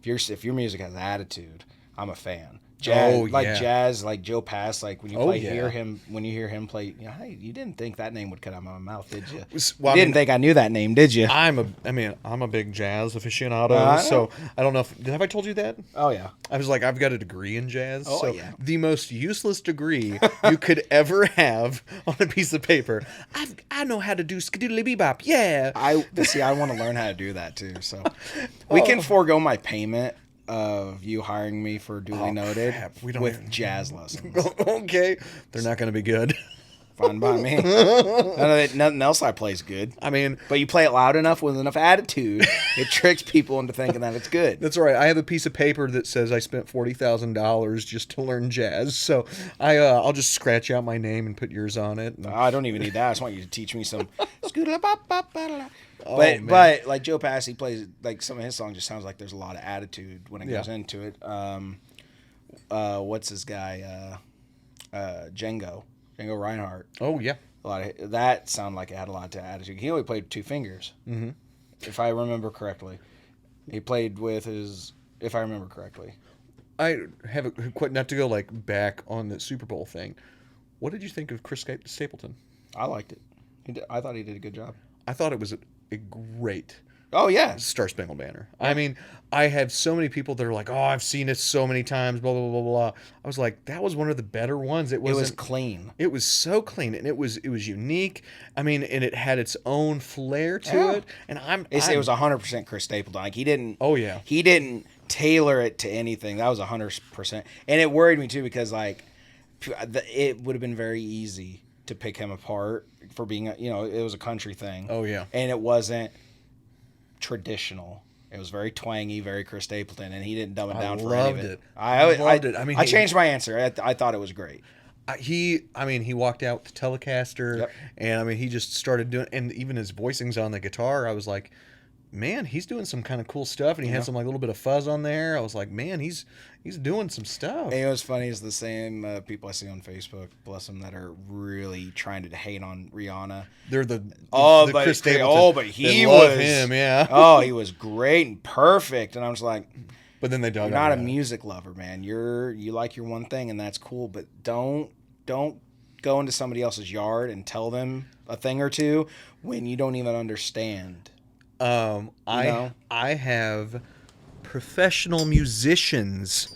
If your music has attitude, I'm a fan. Jazz, like Joe Pass, like when you hear him play, hey, you didn't think that name would come out of my mouth, did you? Well, You didn't think I knew that name, did you? I'm a big jazz aficionado, so I don't know have I told you that? Oh yeah. I was like, I've got a degree in jazz. Oh so yeah. The most useless degree you could ever have on a piece of paper. I know how to do skidoodly bebop. Yeah. I want to learn how to do that too. So we can forego my payment of you hiring me for Duly Noted with jazz lessons. Okay. They're not going to be good. Fine by me. Nothing else I play is good. I mean, but you play it loud enough with enough attitude, it tricks people into thinking that it's good. That's right. I have a piece of paper that says I spent $40,000 just to learn jazz. So I'll just scratch out my name and put yours on it. I don't even need that. I just want you to teach me some. Oh, but like Joe Pass, he plays like some of his songs just sounds like there's a lot of attitude when it goes into it. What's this guy? Django Reinhardt. Oh yeah, a lot of that sounded like it had a lot of attitude. He only played 2 fingers, if I remember correctly. He played with his, if I remember correctly. I have quite not to go like back on the Super Bowl thing. What did you think of Chris Stapleton? I liked it. I thought he did a good job. I thought it was a great. Oh yeah, Star Spangled Banner. Yeah. I mean, I have so many people that are like, "Oh, I've seen it so many times." Blah blah blah blah. I was like, that was one of the better ones. It was clean. It was so clean, and it was unique. I mean, and it had its own flair to it. And it was 100% Chris Stapleton. Like he didn't. Oh yeah. He didn't tailor it to anything. That was 100%. And it worried me too because like, it would have been very easy to pick him apart for being it was a country thing. Oh yeah. And it wasn't traditional. It was very twangy, very Chris Stapleton, and he didn't dumb it down for any of it. I loved it. I mean, I changed my answer. I thought it was great. He walked out with the Telecaster, and I mean, he just started doing, and even his voicings on the guitar, I was like, man, he's doing some kind of cool stuff, and he had some like little bit of fuzz on there. I was like, man, he's doing some stuff. And what's funny is the same people I see on Facebook, bless them, that are really trying to hate on Rihanna. They're the Chris Stapleton. But he was him, yeah. Oh, he was great and perfect, and I was like, but then they dug. You're not a music lover, man. You like your one thing, and that's cool. But don't go into somebody else's yard and tell them a thing or two when you don't even understand. I have professional musicians,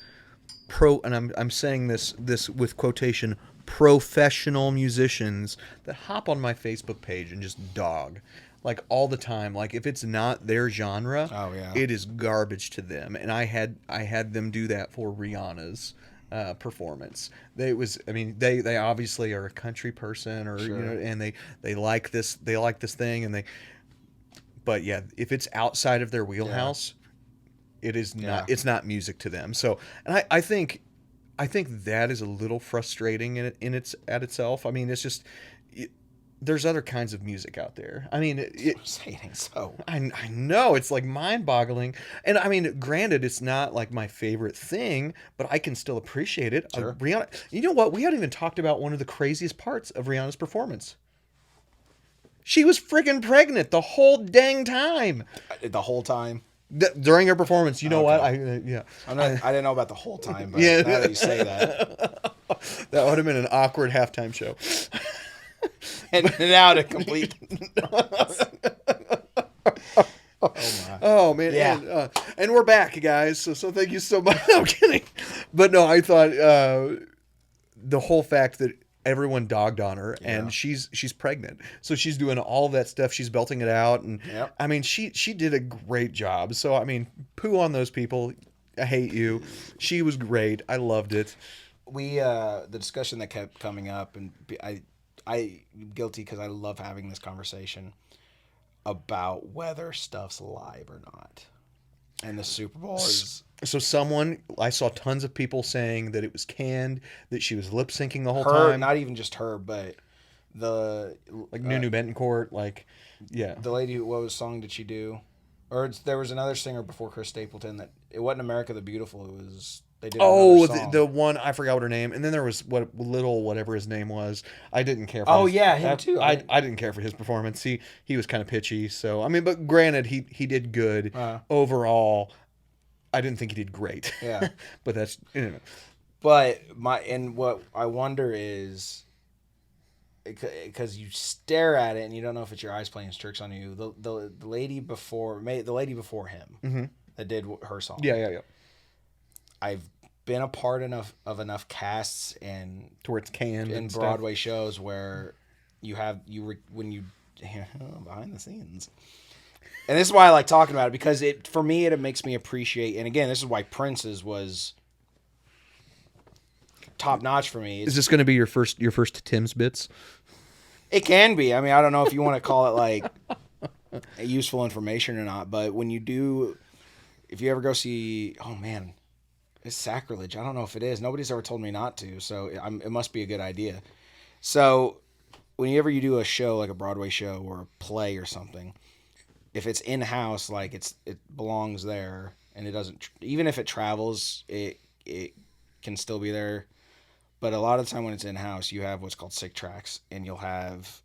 and I'm saying this with quotation, professional musicians that hop on my Facebook page and just dog, like all the time. Like if it's not their genre, it is garbage to them. And I had them do that for Rihanna's performance. They obviously are a country person, or and they like this thing, and they. But yeah, if it's outside of their wheelhouse, it is not. It's not music to them. So, and I think that is a little frustrating in itself. I mean, it's just there's other kinds of music out there. I mean, I know it's like mind-boggling. And I mean, granted, it's not like my favorite thing, but I can still appreciate it. Sure. Rihanna, you know what? We haven't even talked about one of the craziest parts of Rihanna's performance. She was freaking pregnant the whole dang time. The whole time? During her performance. You know what? I didn't know about the whole time, but now that you say that. That would have been an awkward halftime show. And now to complete. Oh man. Yeah. And we're back, guys. So thank you so much. No, I'm kidding. But no, I thought the whole fact that everyone dogged on her, and she's pregnant, so she's doing all that stuff. She's belting it out, and I mean, she did a great job. So I mean, poo on those people. I hate you. She was great. I loved it. The discussion that kept coming up, and I guilty because I love having this conversation about whether stuff's live or not, and the Super Bowl is. So I saw tons of people saying that it was canned, that she was lip syncing the whole time. Not even just her, but Nunu Betancourt, the lady. What song did she do? Or there was another singer before Chris Stapleton that it wasn't America the Beautiful. It was They did another Oh, song. the one I forgot what her name, and then there was whatever his name was. I didn't care for. Oh his, yeah, him too. I didn't care for his performance. He was kind of pitchy. So I mean, but granted, he did good overall. I didn't think he did great. Yeah, but that's But what I wonder is, because you stare at it and you don't know if it's your eyes playing tricks on you. The lady before him that did her song. Yeah. I've been a part of enough casts and to where it's canned in and Broadway shows where when you behind the scenes. And this is why I like talking about it, because for me it makes me appreciate. And again, this is why Prince's was top notch for me. Is this going to be your first Tim's bits? It can be. I mean, I don't know if you want to call it like useful information or not, but when you do, if you ever go see, oh man, it's sacrilege. I don't know if it is. Nobody's ever told me not to, so it must be a good idea. So whenever you do a show, like a Broadway show or a play or something, if it's in-house, like it belongs there, and it doesn't, even if it travels, it can still be there. But a lot of the time when it's in-house, you have what's called sick tracks, and you'll have,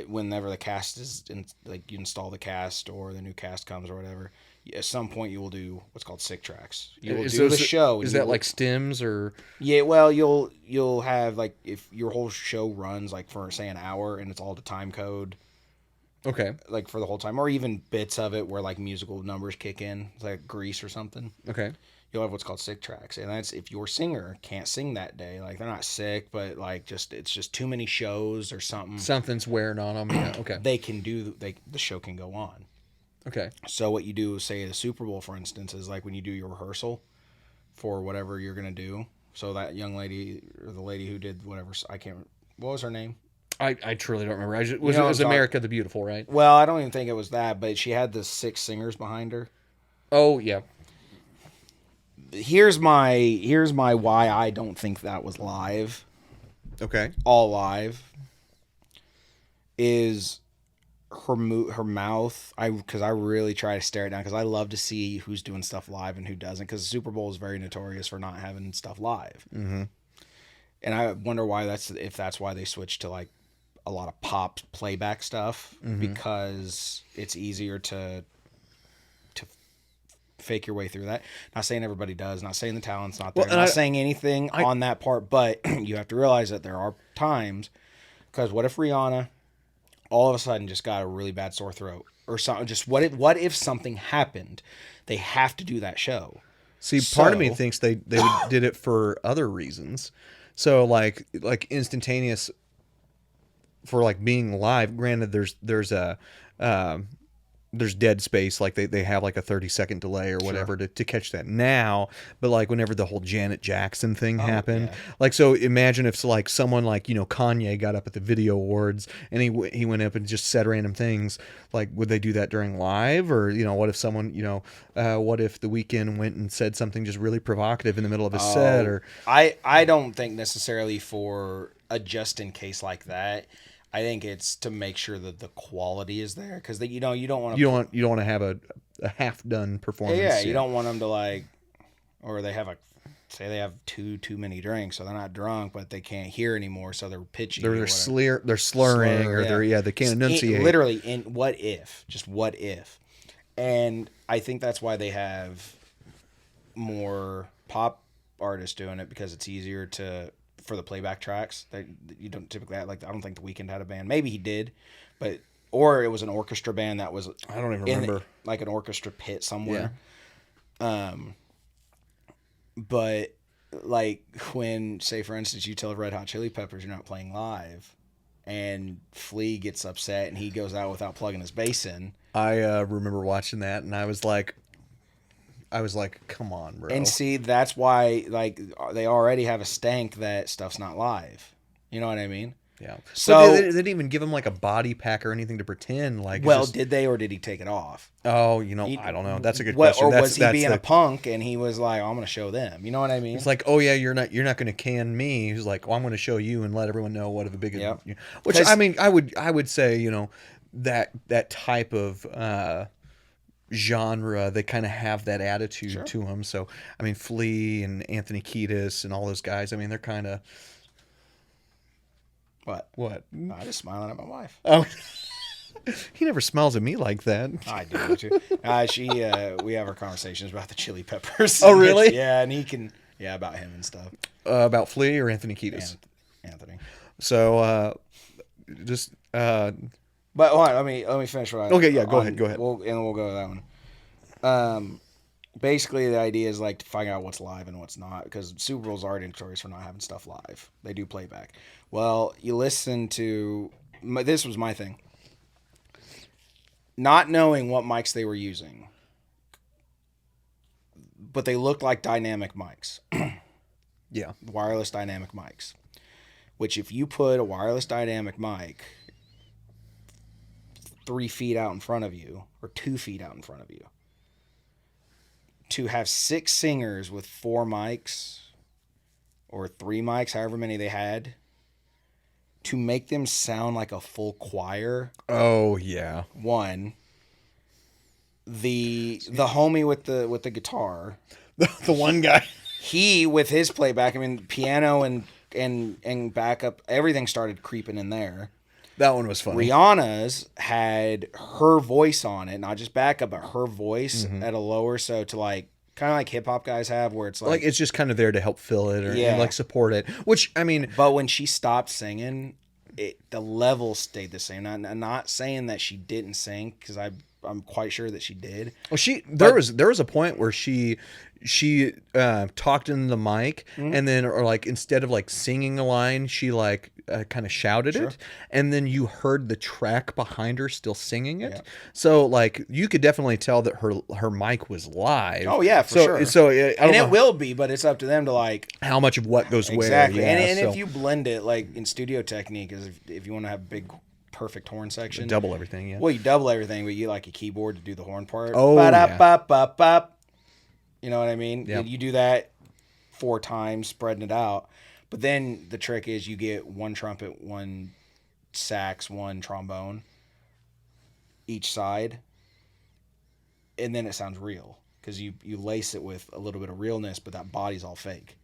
whenever the cast is like you install the cast or the new cast comes or whatever, at some point you will do what's called sick tracks. You will do the show. Is that like stems or? Yeah, well, you'll have, like, if your whole show runs like for say an hour and it's all to time code. Okay. Like for the whole time, or even bits of it where like musical numbers kick in, it's like Grease or something. Okay. You'll have what's called sick tracks, and that's if your singer can't sing that day. Like they're not sick, but like it's just too many shows or something. Something's wearing on them. Yeah. Okay. The show can go on. Okay. So what you do, say the Super Bowl, for instance, is like when you do your rehearsal for whatever you're gonna do. So that young lady or the lady who did whatever, what was her name? I truly don't remember. It was America the Beautiful, right? Well, I don't even think it was that, but she had the 6 singers behind her. Oh yeah. Here's my why I don't think that was live. Okay. All live. Is her mouth. Because I really try to stare it down, because I love to see who's doing stuff live and who doesn't. Because the Super Bowl is very notorious for not having stuff live. Mm-hmm. And I wonder why if that's why they switched to like a lot of pop playback stuff, because it's easier to fake your way through that. Not saying everybody does, not saying the talent's not there, not saying anything on that part, but you have to realize that there are times, because what if Rihanna all of a sudden just got a really bad sore throat or something? Just what if something happened? They have to do that show. See, part of me thinks they did it for other reasons. So like instantaneous for like being live. Granted, there's dead space, like they have like a 30-second delay or whatever to catch that now, but like whenever the whole Janet Jackson thing happened, like, so imagine if like someone like, Kanye got up at the video awards and he went up and just said random things, like would they do that during live? Or what if someone what if The Weeknd went and said something just really provocative in the middle of his set? Or I don't think necessarily for a just in case like that. I think it's to make sure that the quality is there, because you don't want to have a half done performance. Yeah, you don't want them to like, or they have they have too many drinks, so they're not drunk, but they can't hear anymore, so they're pitching. They're slurring, or they can't enunciate. Literally, in what if, and I think that's why they have more pop artists doing it, because it's easier for the playback tracks that you don't typically have. Like, I don't think The Weeknd had a band. Maybe he did, or it was an orchestra band that was. I don't even remember. Like an orchestra pit somewhere. Yeah. But like when, say for instance, you tell Red Hot Chili Peppers you're not playing live, and Flea gets upset and he goes out without plugging his bass in. I remember watching that, and I was like, come on, bro. And see, that's why, like, they already have a stank that stuff's not live. You know what I mean? Yeah. So they didn't even give him like a body pack or anything to pretend like. Well, did they, or did he take it off? Oh, I don't know. That's a good question. Or was he being a punk and he was like, oh, I'm going to show them? You know what I mean? It's like, oh yeah, you're not going to can me. He's like, I'm going to show you and let everyone know what a big. Yep. Which I mean, I would say, that type of genre, they kind of have that attitude Sure. to them. So, I mean, Flea and Anthony Kiedis and all those guys. I mean, they're kind of What? what? I just smiling at my wife. Oh, he never smiles at me like that. I do too. We have our conversations about the Chili Peppers. Oh, really? Yeah, and he can. Yeah, about him and stuff. About Flea or Anthony Kiedis? Anthony. So, just But hold on, let me finish. What okay, yeah, go ahead. We'll go to that one. Basically, the idea is like to find out what's live and what's not, because Super Bowls are notorious for not having stuff live. They do playback. Well, you listen to this was my thing. Not knowing what mics they were using, but they looked like dynamic mics. Yeah. Wireless dynamic mics. Which, if you put a wireless dynamic mic 3 feet out in front of you, or 2 feet out in front of you, to have 6 singers with 4 mics, or 3 mics, however many they had, to make them sound like a full choir. Oh yeah. One, the homie with the guitar, The one guy. he with his playback, I mean, piano and backup, everything started creeping in there. That one was funny. Rihanna's had her voice on it, not just backup, but her voice at a lower, so to like kind of like hip hop guys have, where it's Like it's just kind of there to help fill it or and like support it. Which I mean, but when she stopped singing, the level stayed the same. I'm not saying that she didn't sing, because I'm quite sure that she did. well, there was a point where she talked in the mic and then or like instead of like singing a line, she like kind of shouted it, and then you heard the track behind her still singing it. Yeah. So like you could definitely tell that her mic was live. Oh yeah, for sure. So I don't know it will be, but it's up to them to like how much of what goes where. exactly. Yeah, and so if you blend it like in studio technique, is if you want to have big perfect horn section, double everything. Yeah. well, you double everything, but you like a keyboard to do the horn part. Oh, Ba-da-ba-ba-ba. You know what I mean? Yeah. You do that 4 times, spreading it out. But then the trick is you get 1 trumpet, 1 sax, 1 trombone each side, and then it sounds real, because you lace it with a little bit of realness, but that body's all fake.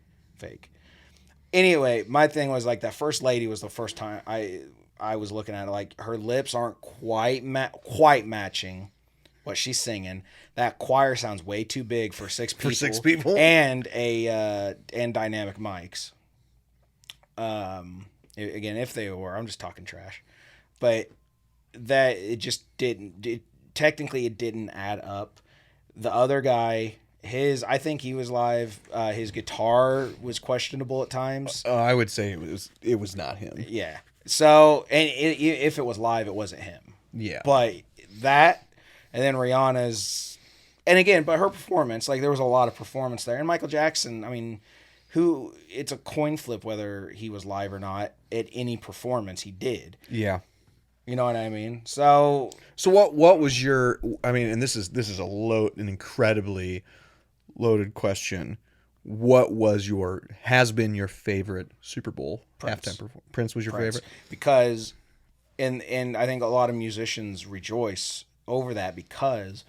Anyway, my thing was like that first lady was the first time I was looking at it, like her lips aren't quite matching what she's singing. That choir sounds way too big for 6 people. For 6 people, and and dynamic mics. Again, if they were, I'm just talking trash, but that it just didn't. Technically, it didn't add up. The other guy, I think he was live. His guitar was questionable at times. I would say it was not him. Yeah. So, and if it was live, it wasn't him. Yeah. But that, and then Rihanna's, and again, but her performance, like there was a lot of performance there. And Michael Jackson, I mean, it's a coin flip whether he was live or not at any performance he did. Yeah. You know what I mean? So what was your? I mean, and this is an incredibly loaded question. What has been your favorite Super Bowl halftime performance? Prince was your favorite? Because, and I think a lot of musicians rejoice over that, because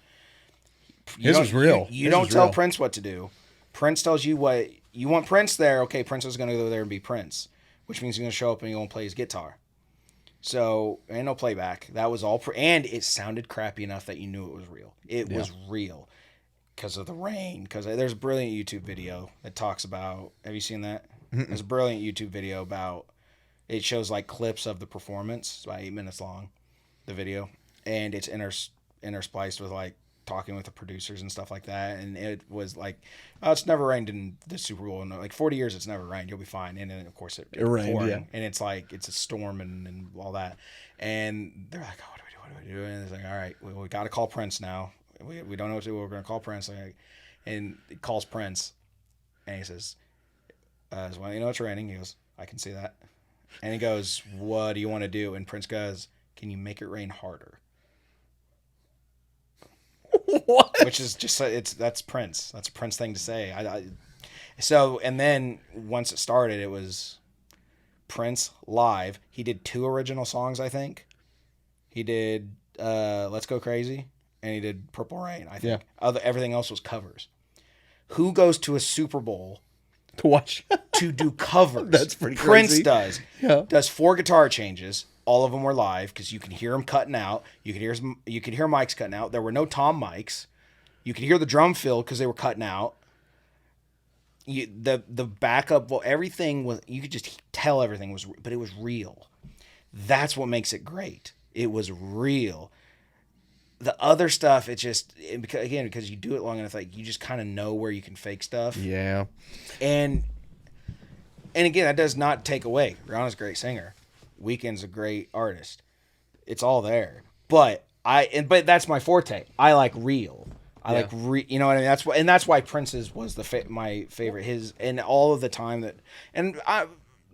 His was real. You don't tell Prince what to do. Prince tells you what you want. Prince there. Okay, Prince is going to go there and be Prince, which means he's going to show up and he's going to play his guitar. So, ain't no playback. That was all. And it sounded crappy enough that you knew it was real. It was real. Because of the rain. Because there's a brilliant YouTube video that talks about. Have you seen that? Mm-mm. There's a brilliant YouTube video about. It shows like clips of the performance. It's about 8 minutes long, the video, and it's interspliced with like talking with the producers and stuff like that. And it was like, oh, it's never rained in the Super Bowl in like 40 years. It's never rained. You'll be fine. And then of course it rained. Yeah. And it's like it's a storm and all that. And they're like, oh, what do we do? And it's like, all right, we got to call Prince now. We don't know what to do. We're going to call Prince. And it calls Prince, and he says, well, you know it's raining. He goes, I can see that. And he goes, what do you want to do? And Prince goes, can you make it rain harder? What? Which is just, that's Prince. That's a Prince thing to say. So, and then once it started, it was Prince live. He did 2 original songs, I think. He did Let's Go Crazy. and he did Purple Rain, I Yeah. think. Everything else was covers. Who goes to a Super Bowl To watch. to do covers? That's pretty Prince crazy. does. Yeah. Does 4 guitar changes. All of them were live because you can hear them cutting out. You could hear mics cutting out. There were no tom mics. You could hear the drum fill because they were cutting out. The backup, well, everything was. You could just tell everything was, but it was real. That's what makes it great. It was real. The other stuff, because you do it long enough, like you just kind of know where you can fake stuff. Yeah. And again, that does not take away. Rihanna's a great singer. Weeknd's a great artist. It's all there. But that's my forte. I like real. I like you know what I mean? That's why Prince's was my favorite. His, and all of the time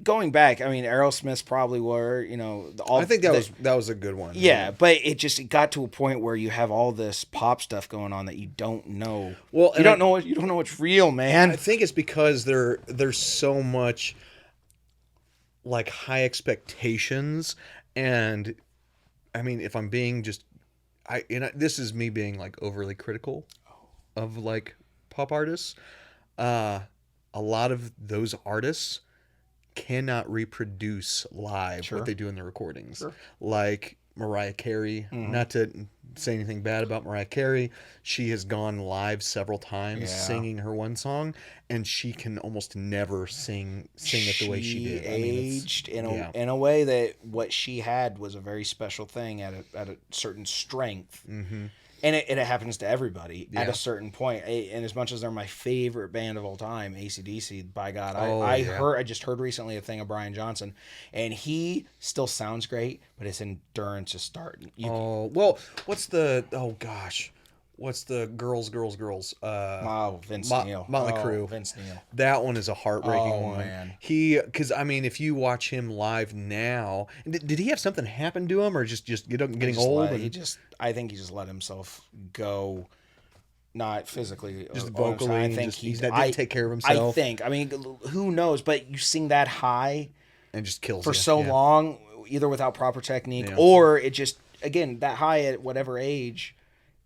going back, I mean, Aerosmith's probably were, you know, I think that was a good one. Yeah, but it got to a point where you have all this pop stuff going on that you don't know. Well, you don't know what's real, man. I think it's because there's so much like high expectations, and I mean, if I'm being just this is me being like overly critical of like pop artists. A lot of those artists cannot reproduce live what they do in the recordings. Sure. Like Mariah Carey, not to say anything bad about Mariah Carey, she has gone live several times singing her one song, and she can almost never sing it the way she did. Aged in a way that what she had was a very special thing at a certain strength. Mm-hmm. And it happens to everybody at a certain point. And as much as they're my favorite band of all time, AC/DC, by God, I just heard recently a thing of Brian Johnson, and he still sounds great, but his endurance is starting. What's the girls? Vince Neil. Motley Crue. Vince Neil. That one is a heartbreaking one. Man. Because I mean, if you watch him live now, did he have something happen to him, or just getting old? I think he just let himself go, not physically, just vocally. I think he didn't take care of himself. I mean, who knows? But you sing that high and just kills for so long, either without proper technique or it just, again, that high at whatever age,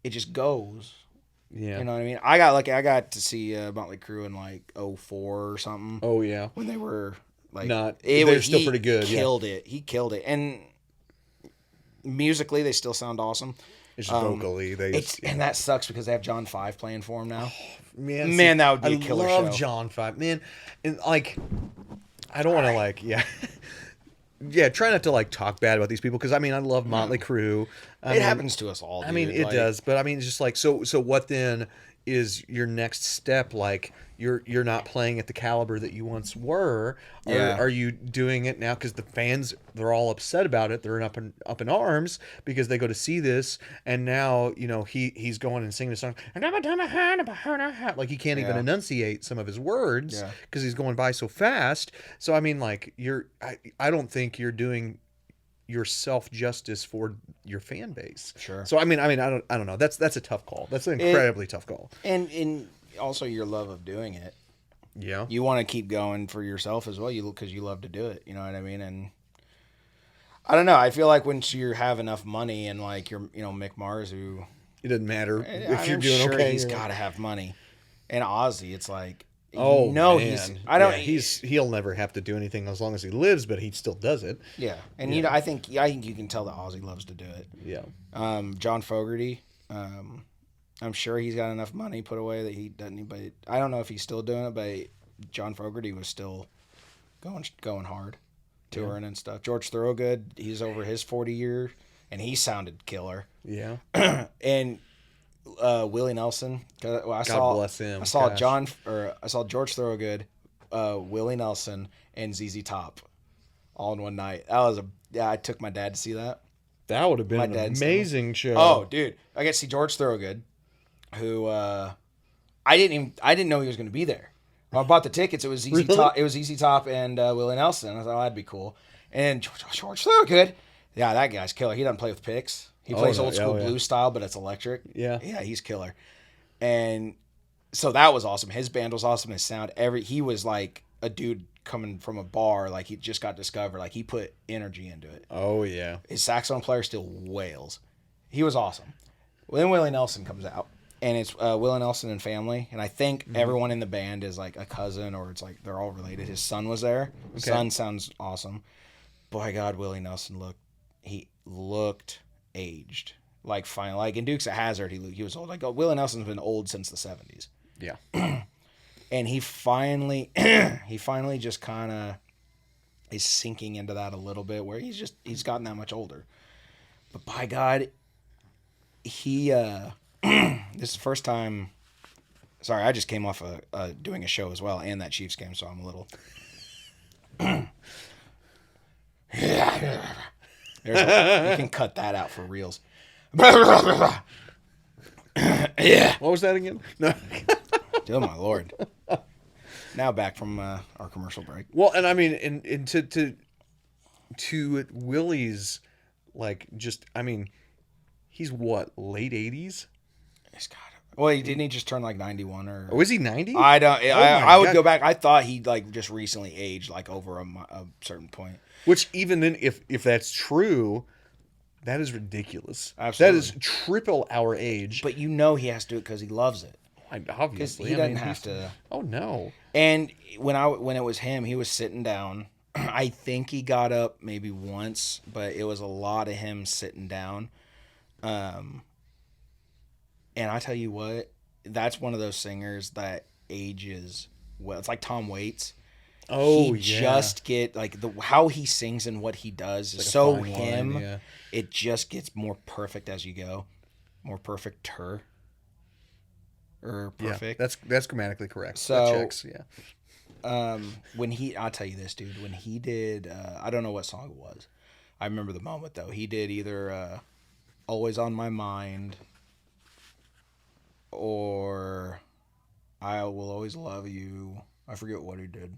it just goes. Yeah. You know what I mean? I got lucky. I got to see Motley Crue in like 2004 or something. Oh yeah. When they were like, they're still pretty good. He killed it, and musically they still sound awesome. It's vocally and that sucks because they have John 5 playing for him now. Man, that would be a killer show. I love John 5, man, and like I don't want to like try not to like talk bad about these people, because I mean I love Motley Crue. It happens to us all. Dude. I mean it does, but I mean it's just like so what then is your next step? Like you're not playing at the caliber that you once were. Are you doing it now because the fans, they're all upset about it, they're up in arms because they go to see this, and now you know he's going and singing a song like he can't even enunciate some of his words because he's going by so fast. So I mean like I don't think you're doing yourself justice for your fan base. Sure. So I mean I don't know. That's a tough call. That's an incredibly tough call. And also your love of doing it. Yeah. You want to keep going for yourself as well, because you love to do it. You know what I mean? And I don't know. I feel like once you have enough money and like you're, Mick Mars, who it doesn't matter if you're doing okay. He's got to have money. And Ozzy, it's like, man. He'll never have to do anything as long as he lives, but he still does it. Yeah, and I think you can tell that Ozzy loves to do it. Yeah. John Fogerty, I'm sure he's got enough money put away that he doesn't. But I don't know if he's still doing it. But John Fogerty was still going hard, touring and stuff. George Thorogood, he's over his 40 year, and he sounded killer. Yeah. And Willie Nelson. God bless him. I saw George Thorogood, Willie Nelson, and ZZ Top all in one night. I took my dad to see that. That would have been an amazing show. Oh, dude, I got to see George Thorogood, who I didn't know he was going to be there. When I bought the tickets, it was ZZ Top. It was ZZ Top and Willie Nelson. I thought, that'd be cool. And George Thorogood, yeah, that guy's killer. He doesn't play with picks. He plays old school blues style, but it's electric. Yeah. Yeah, he's killer. And so that was awesome. His band was awesome. His sound, he was like a dude coming from a bar, like he just got discovered. Like he put energy into it. Oh yeah. His saxophone player still wails. He was awesome. Well, then Willie Nelson comes out, and it's Willie Nelson and family, and I think everyone in the band is like a cousin, or it's like they're all related. His son was there. His son sounds awesome. By God, Willie Nelson looked aged. Like fine, like in Dukes of Hazzard, he was old. Like Willie Nelson's been old since the 70s. Yeah. And he finally just kind of is sinking into that a little bit, where he's gotten that much older. But by God, he this is the first time. Sorry, I just came off doing a show as well, and that Chiefs game, so I'm a little. You can cut that out for reals. Yeah. What was that again? No. Oh my Lord. Now back from our commercial break. Well, and I mean, and to Willie's, like, just, I mean, he's what, late 80s? He's got it. Well, didn't he just turn like 91 or? Oh, is he 90? I don't. I would go back. I thought he like just recently aged, like over a certain point. Which even then, if that's true, that is ridiculous. Absolutely. That is triple our age. But you know he has to do it because he loves it. Obviously, he doesn't have to. Oh no! And when it was him, he was sitting down. I think he got up maybe once, but it was a lot of him sitting down. And I tell you what, that's one of those singers that ages well. It's like Tom Waits. Oh, he just get like how he sings and what he does is so him. Line, yeah. It just gets more perfect as you go, more perfect-er. Or perfect. Yeah, that's grammatically correct. So, that checks, yeah. I'll tell you this, dude. When he did, I don't know what song it was. I remember the moment though. He did either "Always on My Mind" or "I Will Always Love You." I forget what he did.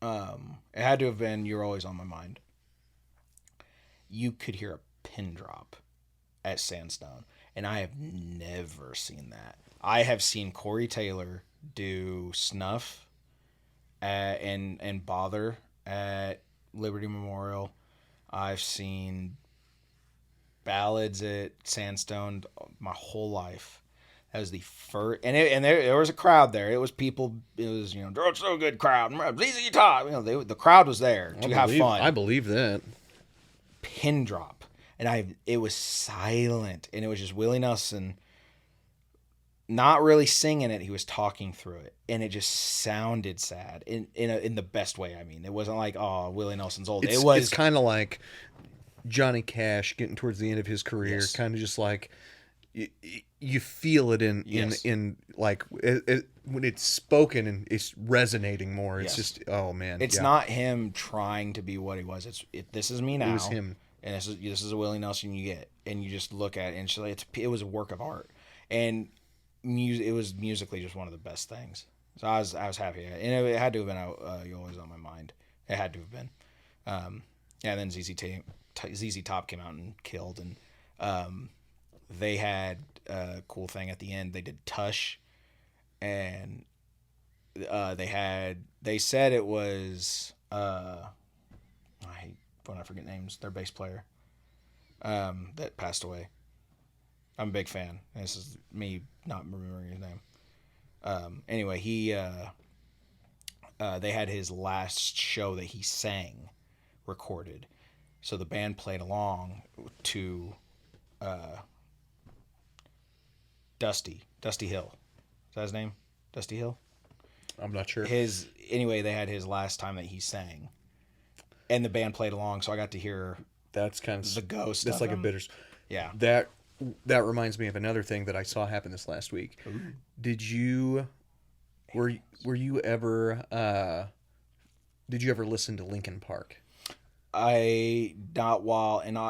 It had to have been "You're Always on My Mind." You could hear a pin drop at Sandstone. And I have never seen that. I have seen Corey Taylor do Snuff and Bother at Liberty Memorial. I've seen ballads at Sandstone my whole life. That was the first, and there was a crowd there. It was people. It was it's so good crowd. ZZ Top. The crowd was there to have fun. I believe that. Pin drop. And it was silent, and it was just Willie Nelson not really singing it. He was talking through it, and it just sounded sad in the best way. I mean, it wasn't like, oh, Willie Nelson's old. It's kind of like Johnny Cash getting towards the end of his career, Yes. kind of just like you feel it in like when it's spoken and it's resonating more. It's Yes. just, oh man, It's not him trying to be what he was. This is me now. It was him. And this is a Willie Nelson you get, and you just look at it, and it was a work of art, and it was musically just one of the best things. So I was happy, and it had to have been "You Always on My Mind." It had to have been, and then ZZ Top came out and killed, and they had a cool thing at the end. They did Tush, and they said it was when I forget names, their bass player that passed away. I'm a big fan. This is me not remembering his name. Anyway, they had his last show that he sang recorded, so the band played along to Dusty Hill. Is that his name? Dusty Hill? I'm not sure. Anyway, they had his last time that he sang. And the band played along, so I got to hear that's kind of the ghost. That's of like him. a bitters. Yeah. That reminds me of another thing that I saw happen this last week. Ooh. Were you ever listen to Linkin Park? Not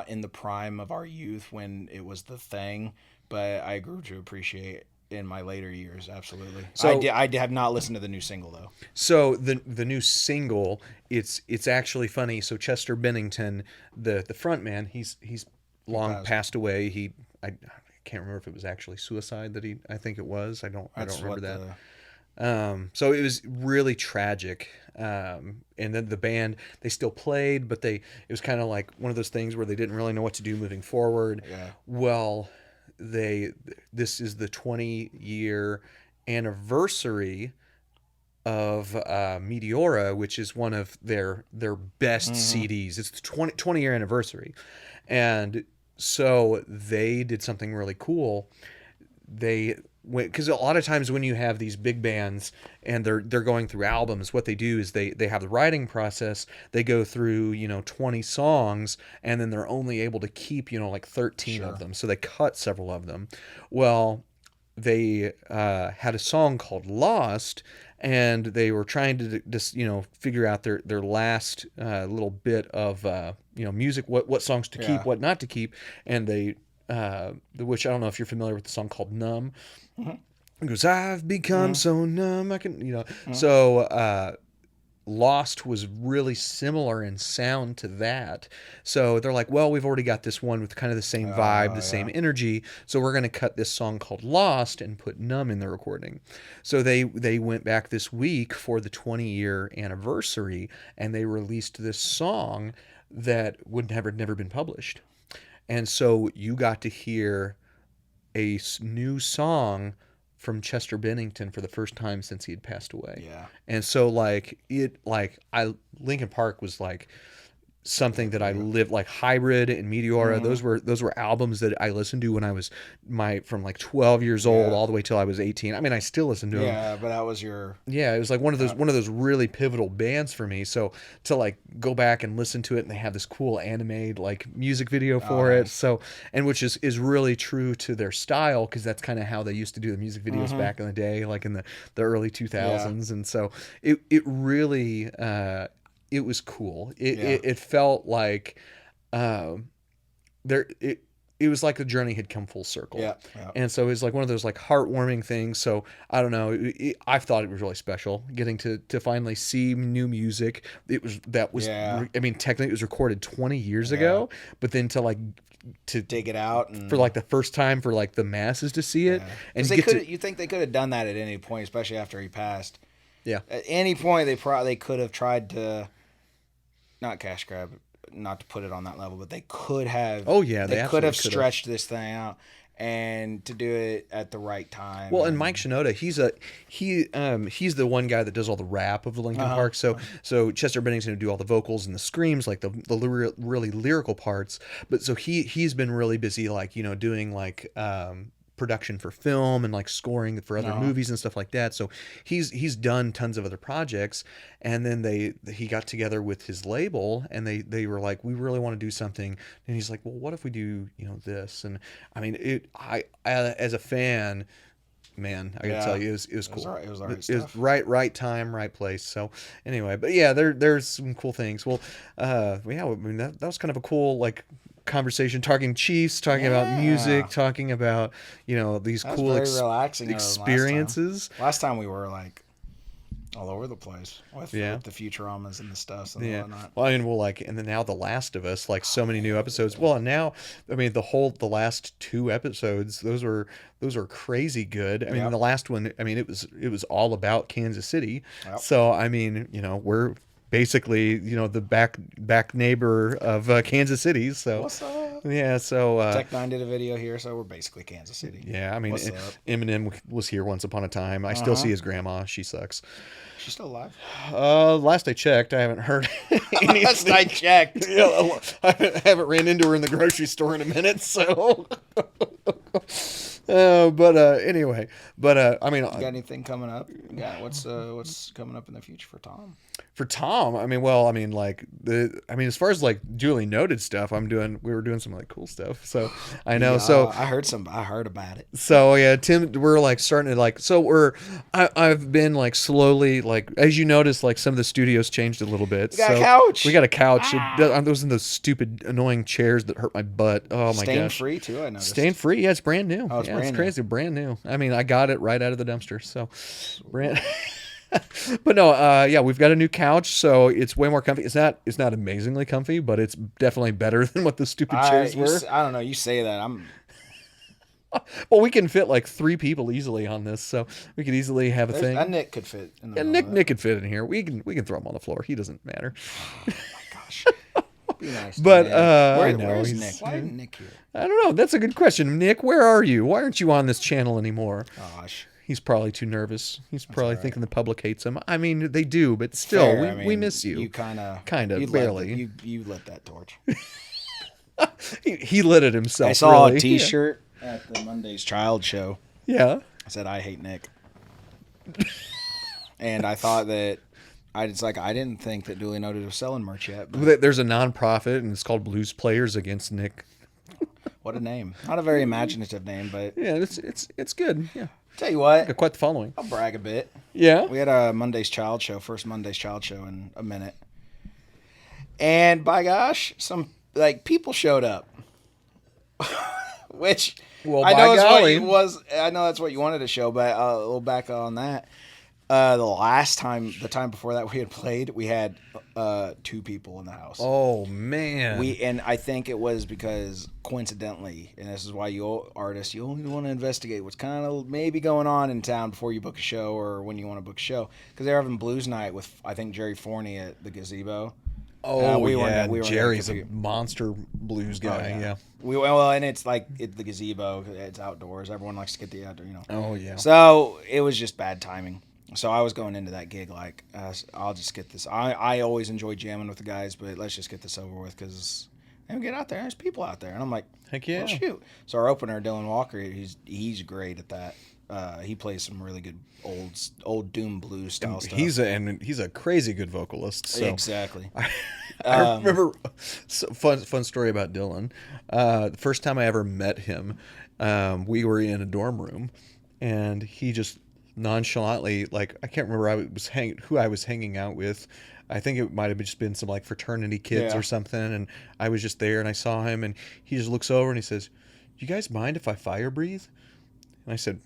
in the prime of our youth when it was the thing, but I grew to appreciate in my later years, absolutely. So I have not listened to the new single though. So the new single, it's actually funny. So Chester Bennington, the front man, he's long passed away. I can't remember if it was actually suicide I think it was. I don't remember that. So it was really tragic. And then the band, they still played, but it was kind of like one of those things where they didn't really know what to do moving forward. Yeah. Well, they this is the 20-year anniversary of Meteora, which is one of their best Mm-hmm. CDs. It's the 20-year anniversary. And so they did something really cool. They went, because a lot of times when you have these big bands and they're going through albums, what they do is they have the writing process. They go through 20 songs, and then they're only able to keep like 13 of Sure. them. So they cut several of them. Well, they had a song called Lost, and they were trying to just figure out their last little bit of music, what songs to keep, Yeah. what not to keep. And they which I don't know if you're familiar with the song called Numb. Mm-hmm. It goes, I've become Mm-hmm. so numb I can Mm-hmm. so Lost was really similar in sound to that. So they're like, well, we've already got this one with kind of the same vibe, the same Yeah. energy. So we're going to cut this song called Lost and put Numb in the recording. So they went back this week for the 20-year anniversary, and they released this song that would never been published. And so you got to hear a new song from Chester Bennington for the first time since he had passed away. Yeah. And so I Linkin Park was like something that I lived, like Hybrid and Meteora. Mm-hmm. Those were albums that I listened to when I was from like 12 years old Yeah. all the way till I was 18. I mean, I still listen to them. Yeah, but that was your. Yeah, it was like one of those really pivotal bands for me. So to like go back and listen to it, and they have this cool animated like music video Oh, for it. nice. So, and which is really true to their style, because that's kind of how they used to do the music videos Mm-hmm. back in the day, like in the early Yeah. 2000s. And so it really it was cool. It, Yeah. it, it felt like um, there it was like the journey had come full circle. Yeah. Yeah. And so it's like one of those like heartwarming things. So I don't know. I thought it was really special getting to finally see new music. Yeah. I mean, technically it was recorded 20 years Yeah. ago, but then to Dig it out for and. like the first time for like the masses to see it Yeah. and Because they get could. to You think they could have done that at any point, especially after he passed. yeah. At any point, they could have tried to, not cash grab, not to put it on that level, but they could have. Oh yeah, they They could absolutely have could have. stretched this thing out, and to do it at the right time. Well, and Mike Shinoda, he's the one guy that does all the rap of the Linkin Uh-huh. Park. So Chester Bennington would do all the vocals and the screams, like the really lyrical parts. But so he's been really busy, like doing like production for film and like scoring for other Uh-huh. movies and stuff like that. So he's done tons of other projects. And then he got together with his label, and they were like, we really want to do something. And he's like, well, what if we do this? And I mean, I as a fan, man, I gotta Yeah. tell you, it was cool. It was all right It was stuff. right time, right place. So anyway, but yeah, there's some cool things. Well, yeah, I mean that was kind of a cool like conversation, talking Chiefs, talking about music, Yeah. talking about these That was cool very relaxing. experiences. Last time we were like all over the place with, Yeah. with the Futuramas and the stuff and Yeah. whatnot. Well, I mean, and then now The Last of Us, like so many new episodes. Well, and now, I mean, the last two episodes, those are crazy good. I mean, Yep. the last one, I mean, it was all about Kansas City. Yep. So, I mean, we're basically, the back neighbor of Kansas City. So, What's up? yeah. So, Tech Nine did a video here, so we're basically Kansas City. yeah. I mean, What's up? Eminem was here once upon a time. I still Uh-huh. see his grandma. She sucks. She's still alive. Last I checked, I haven't heard anything. Last I checked. Yeah, I haven't ran into her in the grocery store in a minute, so. But anyway, I mean, You got anything coming up? Yeah. What's coming up in the future for Tom? for Tom, I mean, well, I mean, like as far as like duly noted stuff, we were doing some like cool stuff. So I know, Yeah, so I heard about it. So yeah, Tim, we're like starting to like. I've been like slowly like, as you notice, like some of the studios changed a little bit. We got a So couch. We got a couch. Those in those stupid annoying chairs that hurt my butt. Oh my Stain gosh. free too. I noticed. Stain free. Yeah, it's brand new. Oh, it's yeah, brand it's new. crazy, brand new. I mean, I got it right out of the dumpster. So brand. But no, yeah, we've got a new couch, so it's way more comfy. It's not amazingly comfy, but it's definitely better than what the stupid chairs were. I don't know. You say that. Well, we can fit like 3 people easily on this, so we could easily have a thing. A Nick could fit in the Yeah, middle Nick of that. Nick could fit in here. We can throw him on the floor. He doesn't matter. Oh my gosh. Be nice to But Nick. I know Where's he's. Nick? Why isn't Nick here? I don't know. That's a good question, Nick. Where are you? Why aren't you on this channel anymore? Gosh. He's probably too nervous. He's probably all right. thinking the public hates him. I mean, they do, but still, Fair. we miss you. You kind of barely. You lit that torch. He lit it himself. I saw really. a T-shirt at the Monday's Child show. Yeah. I said, "I hate Nick," and I thought that I didn't think that Duly Noted was selling merch yet. But There's a nonprofit, and it's called Blues Players Against Nick. what a name! Not a very imaginative name, but Yeah, it's good. Yeah, tell you what, got quite the following. I'll brag a bit. Yeah. We had a Monday's Child show, first Monday's Child show in a minute, and by gosh, some people showed up, which Well, I by know golly. I know that's what you wanted to show, but a little back on that. The time before that we had played, we had 2 people in the house. Oh man. And I think it was because coincidentally, and this is why you artists, you only want to investigate what's kind of maybe going on in town before you book a show or when you want to book a show, because they're having blues night with I think Jerry Forney at the Gazebo. Oh we yeah. weren't Jerry's there a monster blues guy. Yeah. And it's the Gazebo. It's outdoors. Everyone likes to get the outdoor, Oh yeah. So it was just bad timing. So I was going into that gig like, I'll just get this. I always enjoy jamming with the guys, but let's just get this over with because get out there. There's people out there, and I'm like, heck yeah. Well, shoot. So our opener, Dylan Walker, he's great at that. He plays some really good old doom blues style stuff. He's a crazy good vocalist. So. Exactly. I remember fun story about Dylan. The first time I ever met him, we were in a dorm room, and he just nonchalantly, like, I can't remember who I was hanging out with. I think it might have just been some like fraternity kids or something, and I was just there and I saw him, and he just looks over and he says, "You guys mind if I fire breathe?" And I said,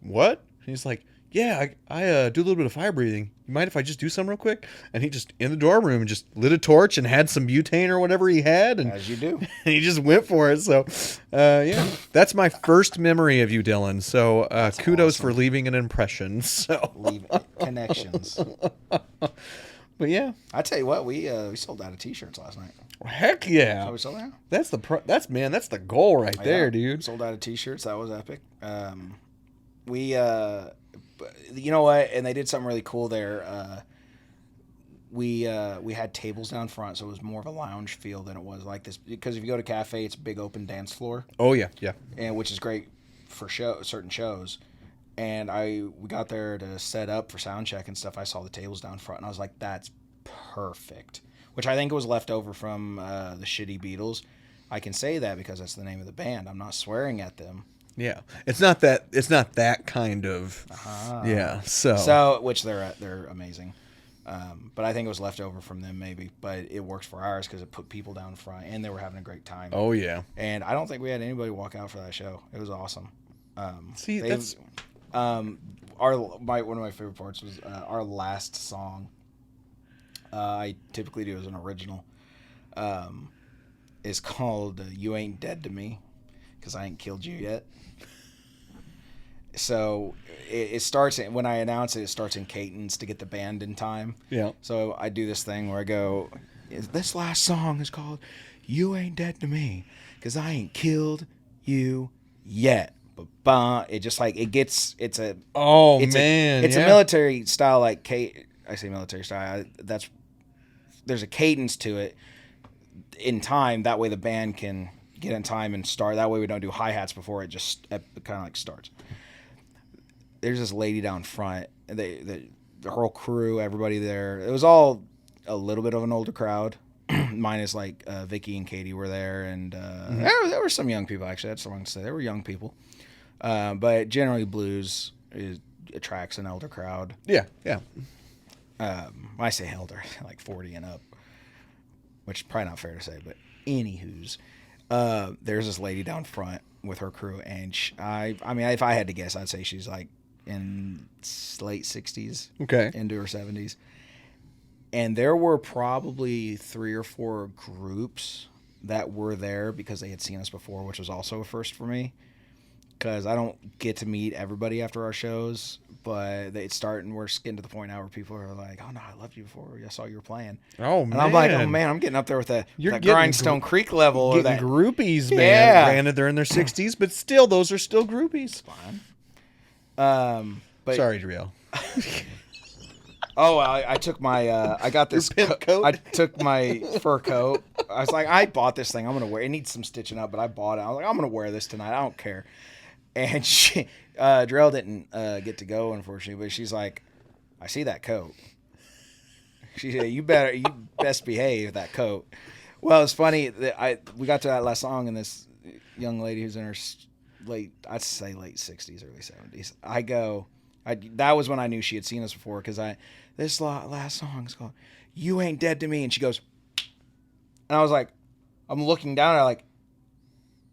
"What?" And he's like, "Yeah, I do a little bit of fire breathing. You mind if I just do some real quick?" And he just in the dorm room just lit a torch and had some butane or whatever he had, and as you do, and he just went for it. So, yeah, that's my first memory of you, Dylan. So, kudos for leaving an impression. So, leave connections. But yeah, I tell you what, we sold out of T-shirts last night. heck yeah, So we sold out. that's the goal right there, dude. Sold out of T-shirts. That was epic. We you know what? And they did something really cool there. We had tables down front, so it was more of a lounge feel than it was like this. Because if you go to cafe, it's a big open dance floor. Oh yeah, yeah. And which is great for certain shows. And we got there to set up for sound check and stuff. I saw the tables down front, and I was like, "That's perfect." Which I think was left over from the shitty Beatles. I can say that because that's the name of the band. I'm not swearing at them. Yeah, it's not that kind of. Yeah, so which they're amazing. But I think it was left over from them maybe. But it works for ours because it put people down front, and they were having a great time. Oh yeah. And I don't think we had anybody walk out for that show. It was awesome. See, that's one of my favorite parts was our last song. I typically do as an original. Is called "You Ain't Dead to Me," because I ain't killed you yet. So it starts when I announce it. It starts in cadence to get the band in time. Yeah. So I do this thing where I go, "This last song is called "You Ain't Dead to Me," because I ain't killed you yet." It just like it gets. It's a military style I say military style. There's a cadence to it in time. That way the band can get in time and start. That way we don't do hi-hats before it just kind of like starts. There's this lady down front. The whole crew, everybody there. It was all a little bit of an older crowd. Minus like Vicky and Katie were there, and there were some young people actually. That's the wrong to say. There were young people, but generally blues attracts an elder crowd. Yeah, yeah. I say elder, like 40 and up, which is probably not fair to say, but anywho's, there's this lady down front with her crew, and I mean, if I had to guess, I'd say she's like in late 60s, okay, into her 70s. And there were probably 3 or 4 groups that were there because they had seen us before, which was also a first for me. because I don't get to meet everybody after our shows, but we're getting to the point now where people are like, oh no, I loved you before I saw you were playing. Oh man, and I'm like, oh man, I'm getting up there with that Grindstone Creek level or getting that groupies, man. Yeah. Granted, they're in their 60s, but still, those are still groupies. Fine. But sorry, Driel. Oh, I took my I got this pimp coat. I took my fur coat. I was like, I bought this thing. I'm gonna wear it. It needs some stitching up, but I bought it. I was like, I'm gonna wear this tonight. I don't care. And she, Drell didn't get to go, unfortunately, but she's like, I see that coat. She said, you best behave, that coat. Well, it's funny that we got to that last song, and this young lady who's in her I'd say late 60s, early 70s. That was when I knew she had seen us before, because this last song is called "You Ain't Dead to Me," and she goes, and I was like, I'm looking down at her like,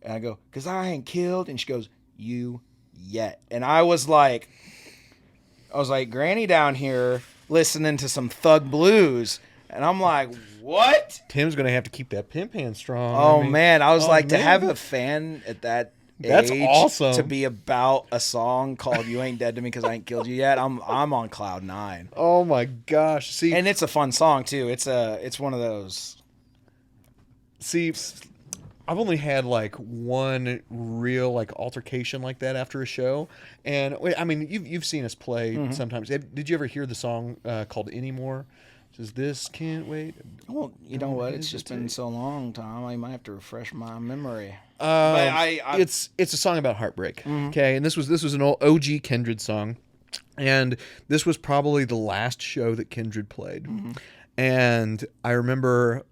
and I go, "'Cause I ain't killed," and she goes, "You yet," and I was like, Granny down here listening to some Thug Blues, and I'm like, what? Tim's gonna have to keep that pimp hand strong. Oh man, I was to have a fan at that. That's awesome. To be about a song called "You Ain't Dead to Me" because I ain't killed you yet. I'm on cloud 9. Oh my gosh! See, and it's a fun song too. It's one of those. See, I've only had like one real like altercation like that after a show, and I mean you've seen us play sometimes. Did you ever hear the song called "Anymore"? Says this can't wait. Well, you know what? It's just been so long, Tom. I might have to refresh my memory. It's a song about heartbreak. Okay, and this was an old OG Kindred song, and this was probably the last show that Kindred played, and I remember,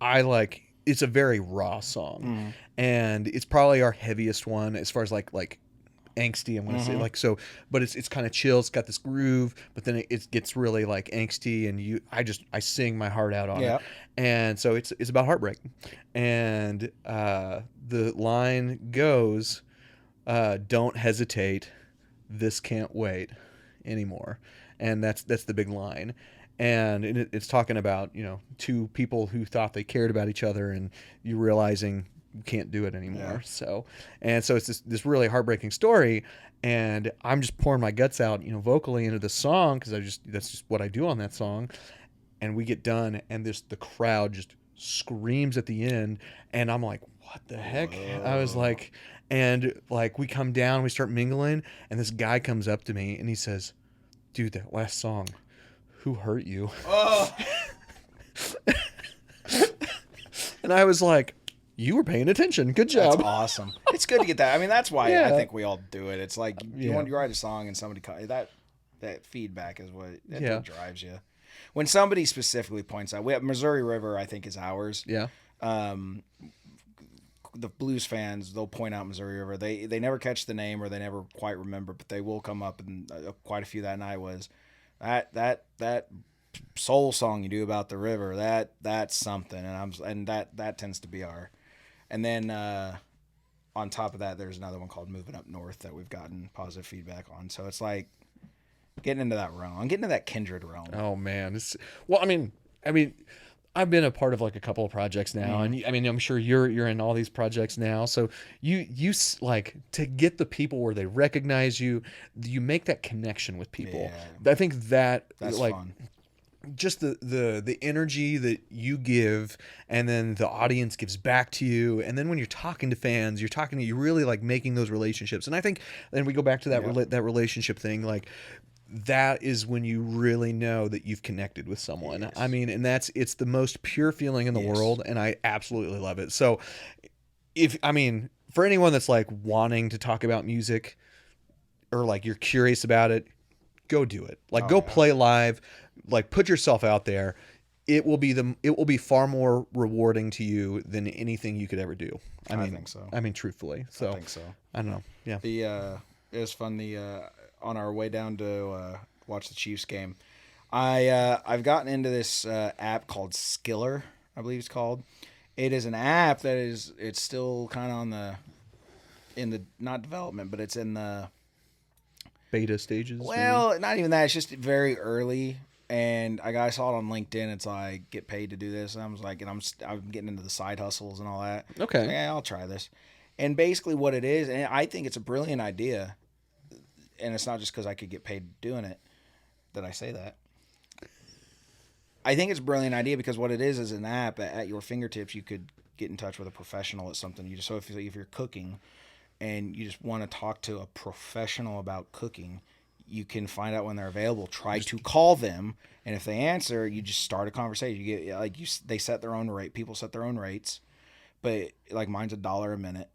it's a very raw song, and it's probably our heaviest one as far as like angsty, I'm gonna say, like, so, but it's kind of chill, it's got this groove, but then it gets really like angsty, and I sing my heart out on it, and so it's about heartbreak, and the line goes, don't hesitate, this can't wait anymore, and that's the big line. And it's talking about, two people who thought they cared about each other, and you realizing you can't do it anymore. So it's this really heartbreaking story, and I'm just pouring my guts out, vocally into the song, because that's just what I do on that song. And we get done, and the crowd just screams at the end, and I'm like, what the heck? Whoa. I was like, and like we come down, we start mingling, and this guy comes up to me and he says, dude, that last song, who hurt you? Oh. And I was like, you were paying attention. Good job. That's awesome. It's good to get that. I mean, that's why I think we all do it. It's like you want to write a song and somebody that feedback is what drives you. When somebody specifically points out, we have Missouri River, I think, is ours. Yeah. The blues fans, they'll point out Missouri River. They never catch the name, or they never quite remember, but they will come up, and quite a few that night was that soul song you do about the river. That's something, and that tends to be our. And then on top of that, there's another one called "Moving Up North" that we've gotten positive feedback on. So it's like getting into that realm. I'm getting into that kindred realm. Oh man, I mean, I've been a part of like a couple of projects now, and I mean, I'm sure you're in all these projects now. So you like to get the people where they recognize you. You make that connection with people. Yeah. I think that's like fun. Just the energy that you give, and then the audience gives back to you, and then when you're talking to fans, you're really like making those relationships. And I think then we go back to that that relationship thing, like. That is when you really know that you've connected with someone. Yes. I mean, and it's the most pure feeling in the world, and I absolutely love it. So for anyone that's like wanting to talk about music, or like you're curious about it, go do it. Like go play live, like put yourself out there. It will be far more rewarding to you than anything you could ever do. I think so. I mean, truthfully. So I think so. I don't know. Yeah. It was fun. On our way down to watch the Chiefs game, I've gotten into this app called Skiller, I believe it's called. It is an app that it's still kind of in the not development, but it's in the beta stages. Well, maybe? Not even that. It's just very early, and I saw it on LinkedIn. It's like get paid to do this, and I was like, and I'm getting into the side hustles and all that. Okay, so, yeah, I'll try this. And basically what it is, and I think it's a brilliant idea, and it's not just because I could get paid doing it that I say that. I think it's a brilliant idea because what it is an app at your fingertips. You could get in touch with a professional at something. You just, so if you're cooking and you just want to talk to a professional about cooking, you can find out when they're available. Try to call them, and if they answer, you just start a conversation. You get they set their own rate. People set their own rates, but like mine's $1 a minute.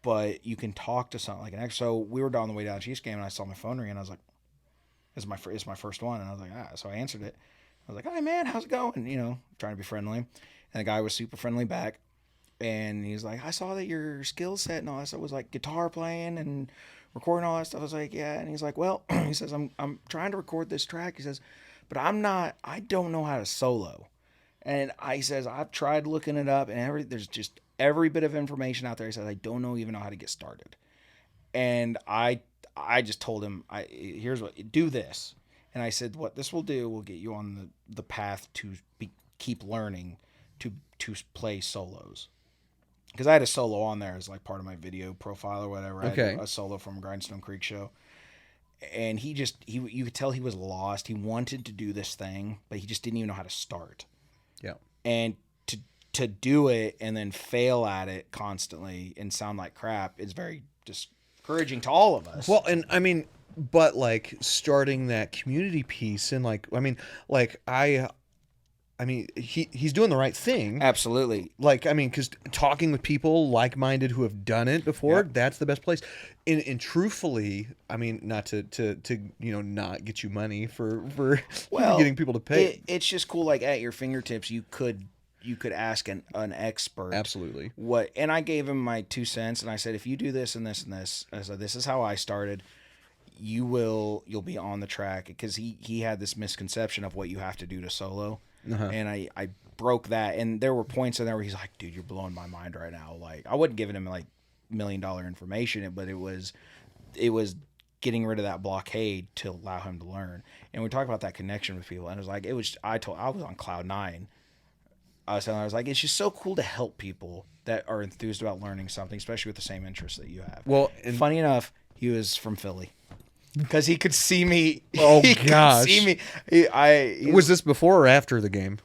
But you can talk to something like an extra. So we were on the way down to Chiefs game, and I saw my phone ring, and I was like, "It's my first one," and I was like, "Ah." So I answered it. I was like, "Hi, man, how's it going?" You know, trying to be friendly, and the guy was super friendly back. And he's like, "I saw that your skill set and all that stuff was like guitar playing and recording all that stuff." I was like, "Yeah." And he's like, "Well," he says, I'm trying to record this track." He says, "But I don't know how to solo." And I says, "I've tried looking it up, and there's just every bit of information out there." He says, "I don't even know how to get started." And I just told him, "Here's what, do this." And I said, "What this will do will get you on the path to keep learning to play solos." Because I had a solo on there as like part of my video profile or whatever. I Okay. had a solo from Grindstone Creek show, and you could tell he was lost. He wanted to do this thing, but he just didn't even know how to start. Yeah. And to do it and then fail at it constantly and sound like crap is very discouraging to all of us. Well, and I mean, but like starting that community piece and like, I mean, like I mean, he's doing the right thing. Absolutely. Like, I mean, because talking with people like-minded who have done it before, Yep. that's the best place. And truthfully, I mean, not to not get you money for Well, getting people to pay. it's just cool. Like at your fingertips, you could ask an expert. Absolutely. What, and I gave him my 2 cents, and I said, if you do this and this and this, I said, this is how I started. You'll be on the track, because he had this misconception of what you have to do to solo, and I broke that. And there were points in there where he's like, "Dude, you're blowing my mind right now." Like, I wasn't giving him like $1 million information, but it was getting rid of that blockade to allow him to learn. And we talked about that connection with people, and it was like, I was on cloud nine. I was like, it's just so cool to help people that are enthused about learning something, especially with the same interests that you have. Well, and Funny enough, he was from Philly, because he could see me. Oh, he gosh. could see me. He was this before or after the game?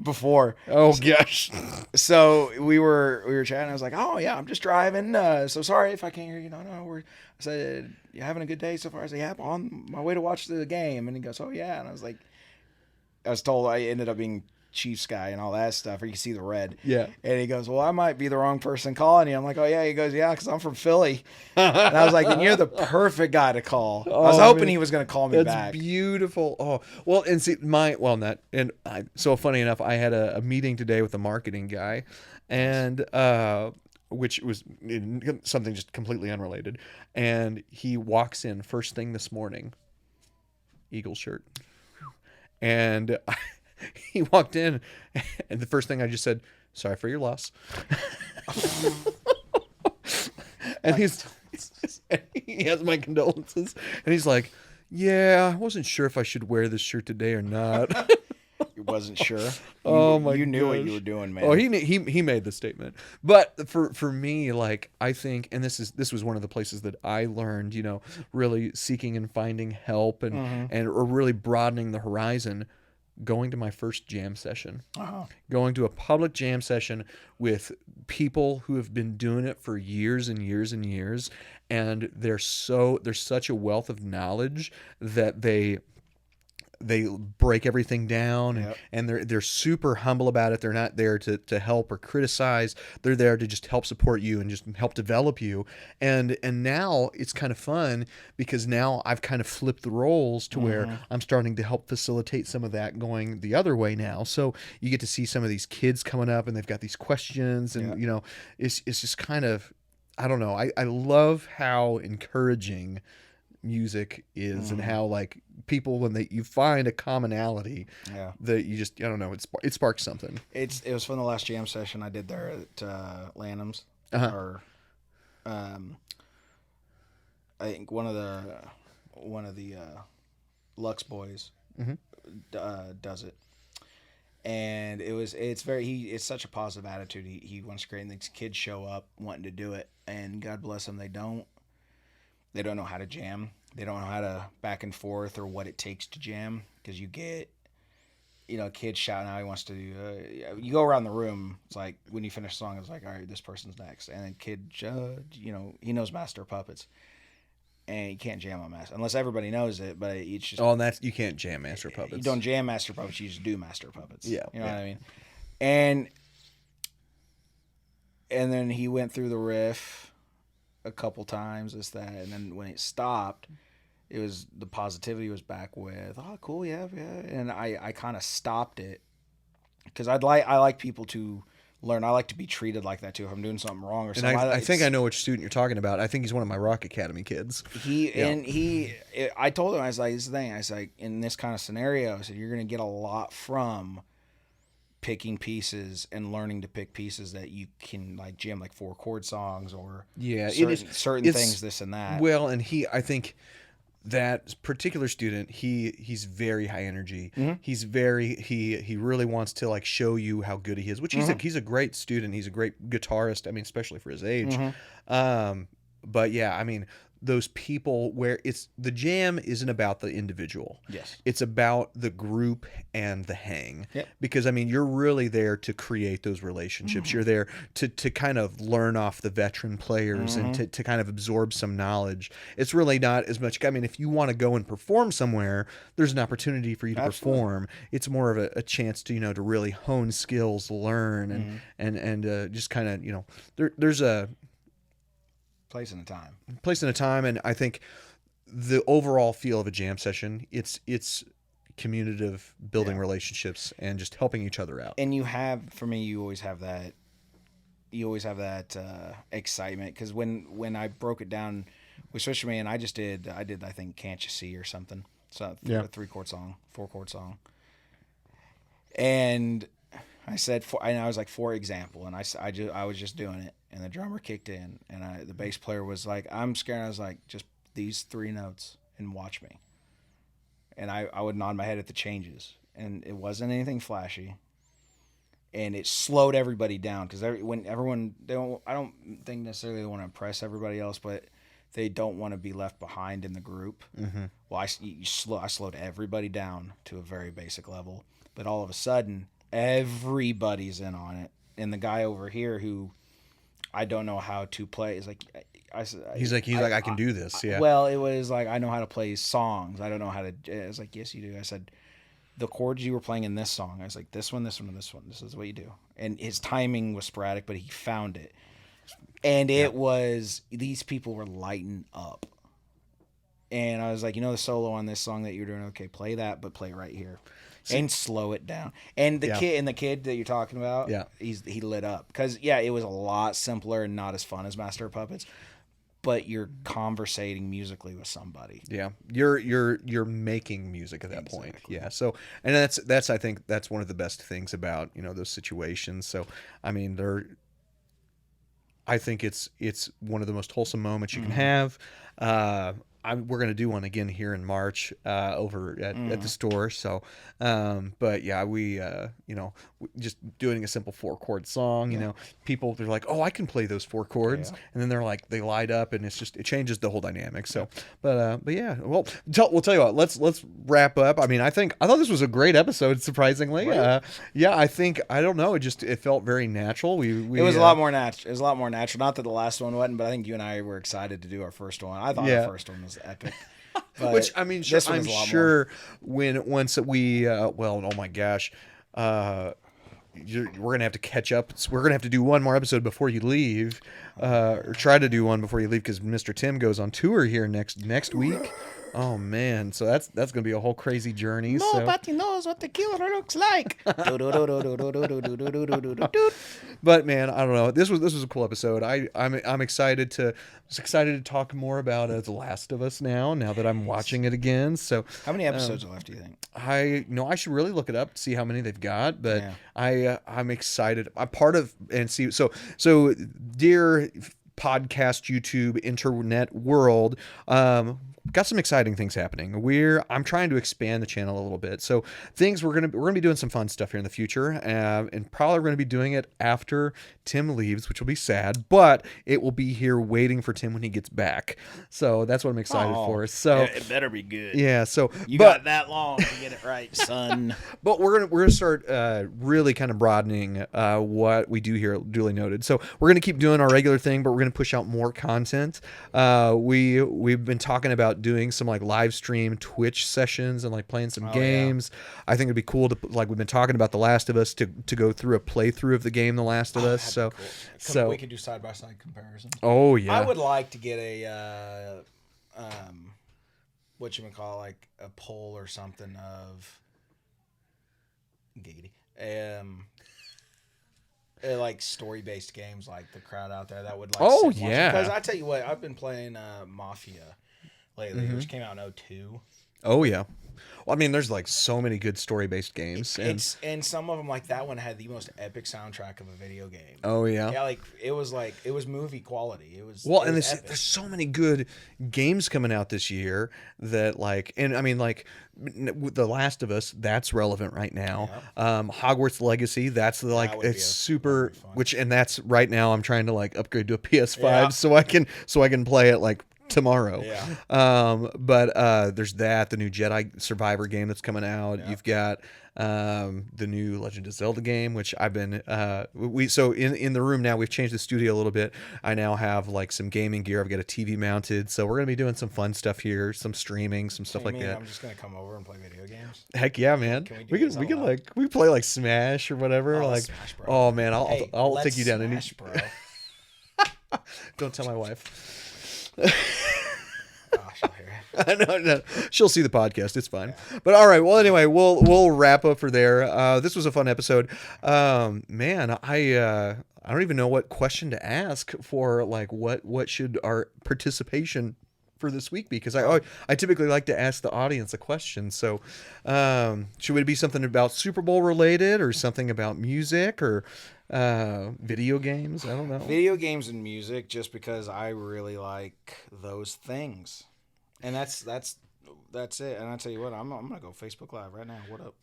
before. Oh gosh. So we were chatting. I was like, "Oh yeah, I'm just driving. So sorry if I can't hear you." No, I said, "You having a good day so far?" I said, "Yeah, I'm on my way to watch the game." And he goes, "Oh yeah." And I was like, I was told I ended up being Chiefs guy and all that stuff, or you can see the red. Yeah. And he goes, "Well, I might be the wrong person calling you." I'm like, "Oh yeah." He goes, "Yeah, because I'm from Philly." And I was like, "Then you're the perfect guy to call." I was hoping man. he was going to call me That's back. beautiful. Oh, well, and see, so funny enough, I had a meeting today with a marketing guy, and which was something just completely unrelated. And he walks in first thing this morning, Eagle shirt, and he walked in, and the first thing I just said, "Sorry for your loss," and he has my condolences, and he's like, "Yeah, I wasn't sure if I should wear this shirt today or not." You wasn't sure. Oh my! You knew what gosh. you were doing, man. Oh, he made the statement. But for me, like, I think, and this was one of the places that I learned, really seeking and finding help and or really broadening the horizon. Going to my first jam session, going to a public jam session with people who have been doing it for years and years and years, and there's such a wealth of knowledge that they break everything down, Yep. and they're super humble about it. They're not there to help or criticize. They're there to just help support you and just help develop you. And now it's kind of fun, because now I've kind of flipped the roles to where I'm starting to help facilitate some of that going the other way now. So you get to see some of these kids coming up, and they've got these questions, and it's just kind of, I don't know. I love how encouraging music is, and how like people, when you find a commonality, that you just, I don't know, it sparks something. It was from the last jam session I did there at Lanham's, or I think one of the Lux boys does it, and it's such a positive attitude. He wants to create, and these kids show up wanting to do it, and God bless them, they don't know how to jam. They don't know how to back and forth or what it takes to jam, because you get, a kid shouting out he wants to do. You go around the room. It's like when you finish a song, it's like, all right, this person's next, and then kid, he knows Master of Puppets, and you can't jam on Master unless everybody knows it. But it's just and that's, you can't jam Master of Puppets. You don't jam Master of Puppets. You just do Master of Puppets. Yeah, you know what I mean. And then he went through the riff a couple times, and then when it stopped, it was the positivity was back with, oh cool, yeah, and I kind of stopped it, because I like people to learn. I like to be treated like that too. If I'm doing something wrong or something, and I think I know which student you're talking about. I think he's one of my Rock Academy kids. I told him, I was like, this is the thing, I was like, in this kind of scenario, I said, you're gonna get a lot from picking pieces and learning to pick pieces that you can like jam, like 4-chord songs or certain things, this and that. Well, and I think that particular student, he's very high energy. Mm-hmm. He's he really wants to like show you how good he is, which he's a great student. He's a great guitarist. I mean, especially for his age. But yeah, I mean, those people where the jam isn't about the individual. Yes. It's about the group and the hang. Yep. Because I mean, you're really there to create those relationships. You're there to kind of learn off the veteran players and to kind of absorb some knowledge. It's really not as much, I mean, if you want to go and perform somewhere, there's an opportunity for you to perform. It's more of a chance to, to really hone skills, learn and just kind of, there's a place and a time, and I think the overall feel of a jam session, it's communicative, building relationships and just helping each other out. And you always have that excitement, because when I broke it down with Swisher Man, I did I think Can't You See or something, so a 3-chord song, 4-chord song, and I said, and I was like, for example, and I was just doing it, and the drummer kicked in, and the bass player was like, I'm scared. I was like, just these 3 notes and watch me. And I would nod my head at the changes, and it wasn't anything flashy, and it slowed everybody down, because I don't think necessarily they want to impress everybody else, but they don't want to be left behind in the group. Mm-hmm. Well, I slowed everybody down to a very basic level, but all of a sudden, everybody's in on it, and the guy over here who I don't know how to play is like, he's like I can do this. Yeah. Well, it was like, I know how to play songs. I don't know how to. I was like, yes, you do. I said, the chords you were playing in this song. I was like, this one, this one, and this one. This is what you do. And his timing was sporadic, but he found it, and it was, these people were lighting up. And I was like, the solo on this song that you're doing, okay, play that, but play right here. And slow it down. And the kid that you're talking about, he lit up, because it was a lot simpler and not as fun as Master of Puppets, but you're conversating musically with somebody. Yeah, you're making music at that point. Yeah. So, and that's I think that's one of the best things about those situations. So, I mean, I think it's one of the most wholesome moments you can have. We're going to do one again here in March over at the store. So, but yeah, we just doing a simple 4-chord song. People, they're like, oh, I can play those 4 chords, and then they're like, they light up, and it changes the whole dynamic. So, but yeah, well, we'll tell you what. Let's wrap up. I mean, I thought this was a great episode. Surprisingly, right. I don't know. It felt very natural. It was a lot more natural. It was a lot more natural. Not that the last one wasn't, but I think you and I were excited to do our first one. I thought our first one was epic. Which, I mean, I'm sure once we oh my gosh, we're gonna have to catch up. We're gonna have to do one more episode before you leave, or try to do one before you leave, because Mr. Tim goes on tour here next week. Oh man, so that's gonna be a whole crazy journey. Nobody knows what the killer looks like. But man, I don't know. This was a cool episode. I'm excited to talk more about The Last of Us now that I'm watching it again. So how many episodes are left, do you think? I should really look it up to see how many they've got. But I'm excited. I'm part of and see. So dear podcast, YouTube, internet world. got some exciting things happening. I'm trying to expand the channel a little bit. So we're gonna be doing some fun stuff here in the future, and probably we're gonna be doing it after Tim leaves, which will be sad, but it will be here waiting for Tim when he gets back. So that's what I'm excited for. So it better be good. yeah. So you got that long to get it right, son. But we're gonna start really kind of broadening what we do here at Duly Noted. So we're gonna keep doing our regular thing, but we're gonna push out more content. We've been talking about doing some like live stream Twitch sessions and like playing some games. Yeah. I think it'd be cool to, like, we've been talking about The Last of Us, to go through a playthrough of the game The Last of Us. So cool. So we could do side by side comparisons. Oh yeah. I would like to get a what you would call like a poll or something of giggity. Like story-based games, like the crowd out there that would like. Oh yeah. Because I tell you what, I've been playing Mafia lately, which came out in 2002. Oh yeah. Well, I mean, there's like so many good story-based games, and some of them, like that one, had the most epic soundtrack of a video game. Oh yeah. Yeah, it was movie quality. It was there's so many good games coming out this year that like, and I mean like, with The Last of Us, that's relevant right now. Yeah. Hogwarts Legacy, that's it's super, and that's right now. I'm trying to like upgrade to a PS5 so I can play it like tomorrow. Yeah. But there's the new Jedi Survivor game that's coming out. Yeah. You've got the new Legend of Zelda game, which I've been in the room now. We've changed the studio a little bit. I now have like some gaming gear. I've got a TV mounted, so we're gonna be doing some fun stuff here, some streaming, some stuff like that. I'm just gonna come over and play video games. Heck yeah, man. We can like we play like Smash or whatever. Oh, like Smash, bro. Oh man, I'll take you down. Smash, bro. Don't tell my wife. She'll hear it. No, she'll see the podcast. It's fine. Yeah. But all right. Well, anyway, we'll wrap up for there. This was a fun episode. Man, I don't even know what question to ask for. Like, what should our participation for this week be? Because I typically like to ask the audience a question. So, should it be something about Super Bowl related, or something about music, or video games? I don't know. Video games and music, just because I really like those things, and that's it. And I tell you what, I'm gonna go Facebook Live right now. What up?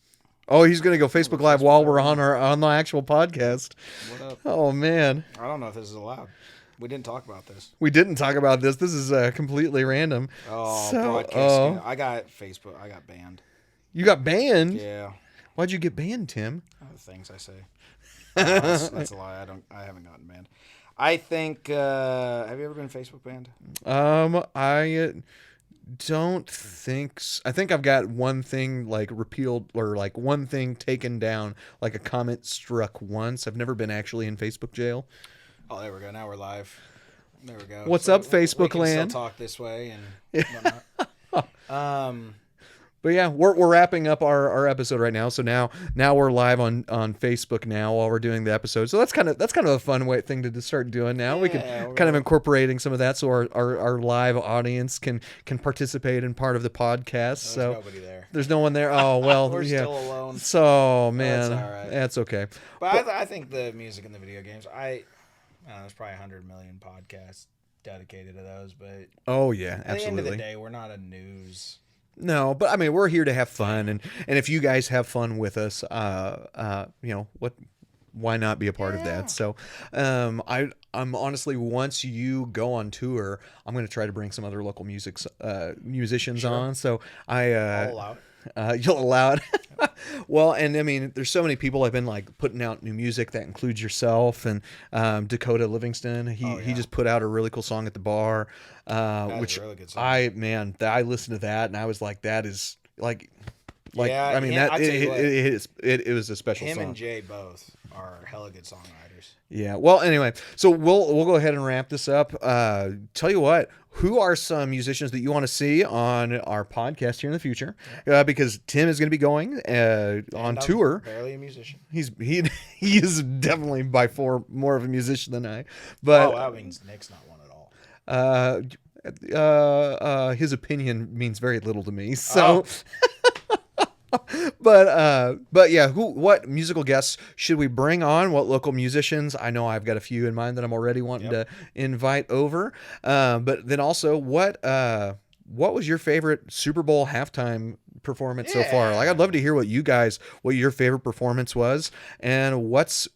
Oh, he's gonna go Facebook Live while we're on the actual podcast. What up? Oh man, I don't know if this is allowed. We didn't talk about this. We didn't talk about this. This is completely random. Oh, broadcasting. I got Facebook. I got banned. You got banned? Yeah. Why'd you get banned, Tim? The things I say. That's a lie. I haven't gotten banned. I think. Have you ever been Facebook banned? I don't think. I think I've got one thing like repealed, or like one thing taken down, like a comment struck once. I've never been actually in Facebook jail. Oh, there we go. Now we're live. There we go. What's up, Facebook we land? Still talk this way and whatnot. But yeah, we're wrapping up our episode right now. So now we're live on Facebook now while we're doing the episode. So that's kind of a fun thing to start doing now. We can kind of incorporating some of that, so our live audience can participate in part of the podcast. There's nobody there. There's no one there. Oh well, we're yeah. still alone. So man, that's all right. That's okay. But I think the music and the video games, there's probably 100 million podcasts dedicated to those. But oh yeah, absolutely. At the end of the day, we're not a news. No, but I mean, we're here to have fun, and if you guys have fun with us, why not be a part of that? So, I'm honestly, once you go on tour, I'm going to try to bring some other local musicians on. So I'll allow it. You'll allow it. Well, and I mean, there's so many people have been like putting out new music that includes yourself and Dakota Livingston. He just put out a really cool song at the bar, which a really good song. I listened to that and I was like, that is like yeah, I mean, it was a special song. Him and Jay both are hella good songwriters. Yeah. Well, anyway, so we'll go ahead and wrap this up. Tell you what, who are some musicians that you want to see on our podcast here in the future? Because Tim is going to be going on tour. Barely a musician. He is definitely by far more of a musician than I. But that means Nick's not one at all. His opinion means very little to me. So. But yeah, what musical guests should we bring on? What local musicians? I know I've got a few in mind that I'm already wanting to invite over. But then also, what what was your favorite Super Bowl halftime performance so far? Like, I'd love to hear what your favorite performance was, and what's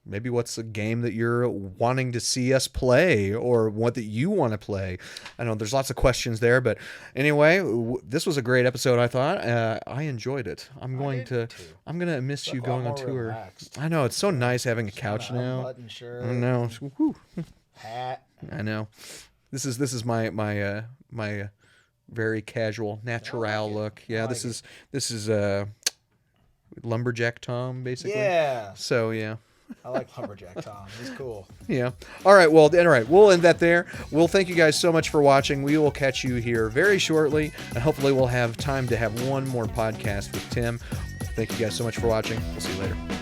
maybe what's a game that you're wanting to see us play, or what that you want to play. I know there's lots of questions there, but anyway, this was a great episode. I thought I enjoyed it. I'm gonna miss you going on tour. Relaxed. I know it's so nice having a couch now. Shirt, I know. Hat. I know. This is my very casual, natural look. Yeah, this is lumberjack Tom basically. Yeah. So yeah. I like Lumberjack Tom. He's cool. Yeah. All right. Well, all right. We'll end that there. We'll thank you guys so much for watching. We will catch you here very shortly, and hopefully we'll have time to have one more podcast with Tim. Thank you guys so much for watching. We'll see you later.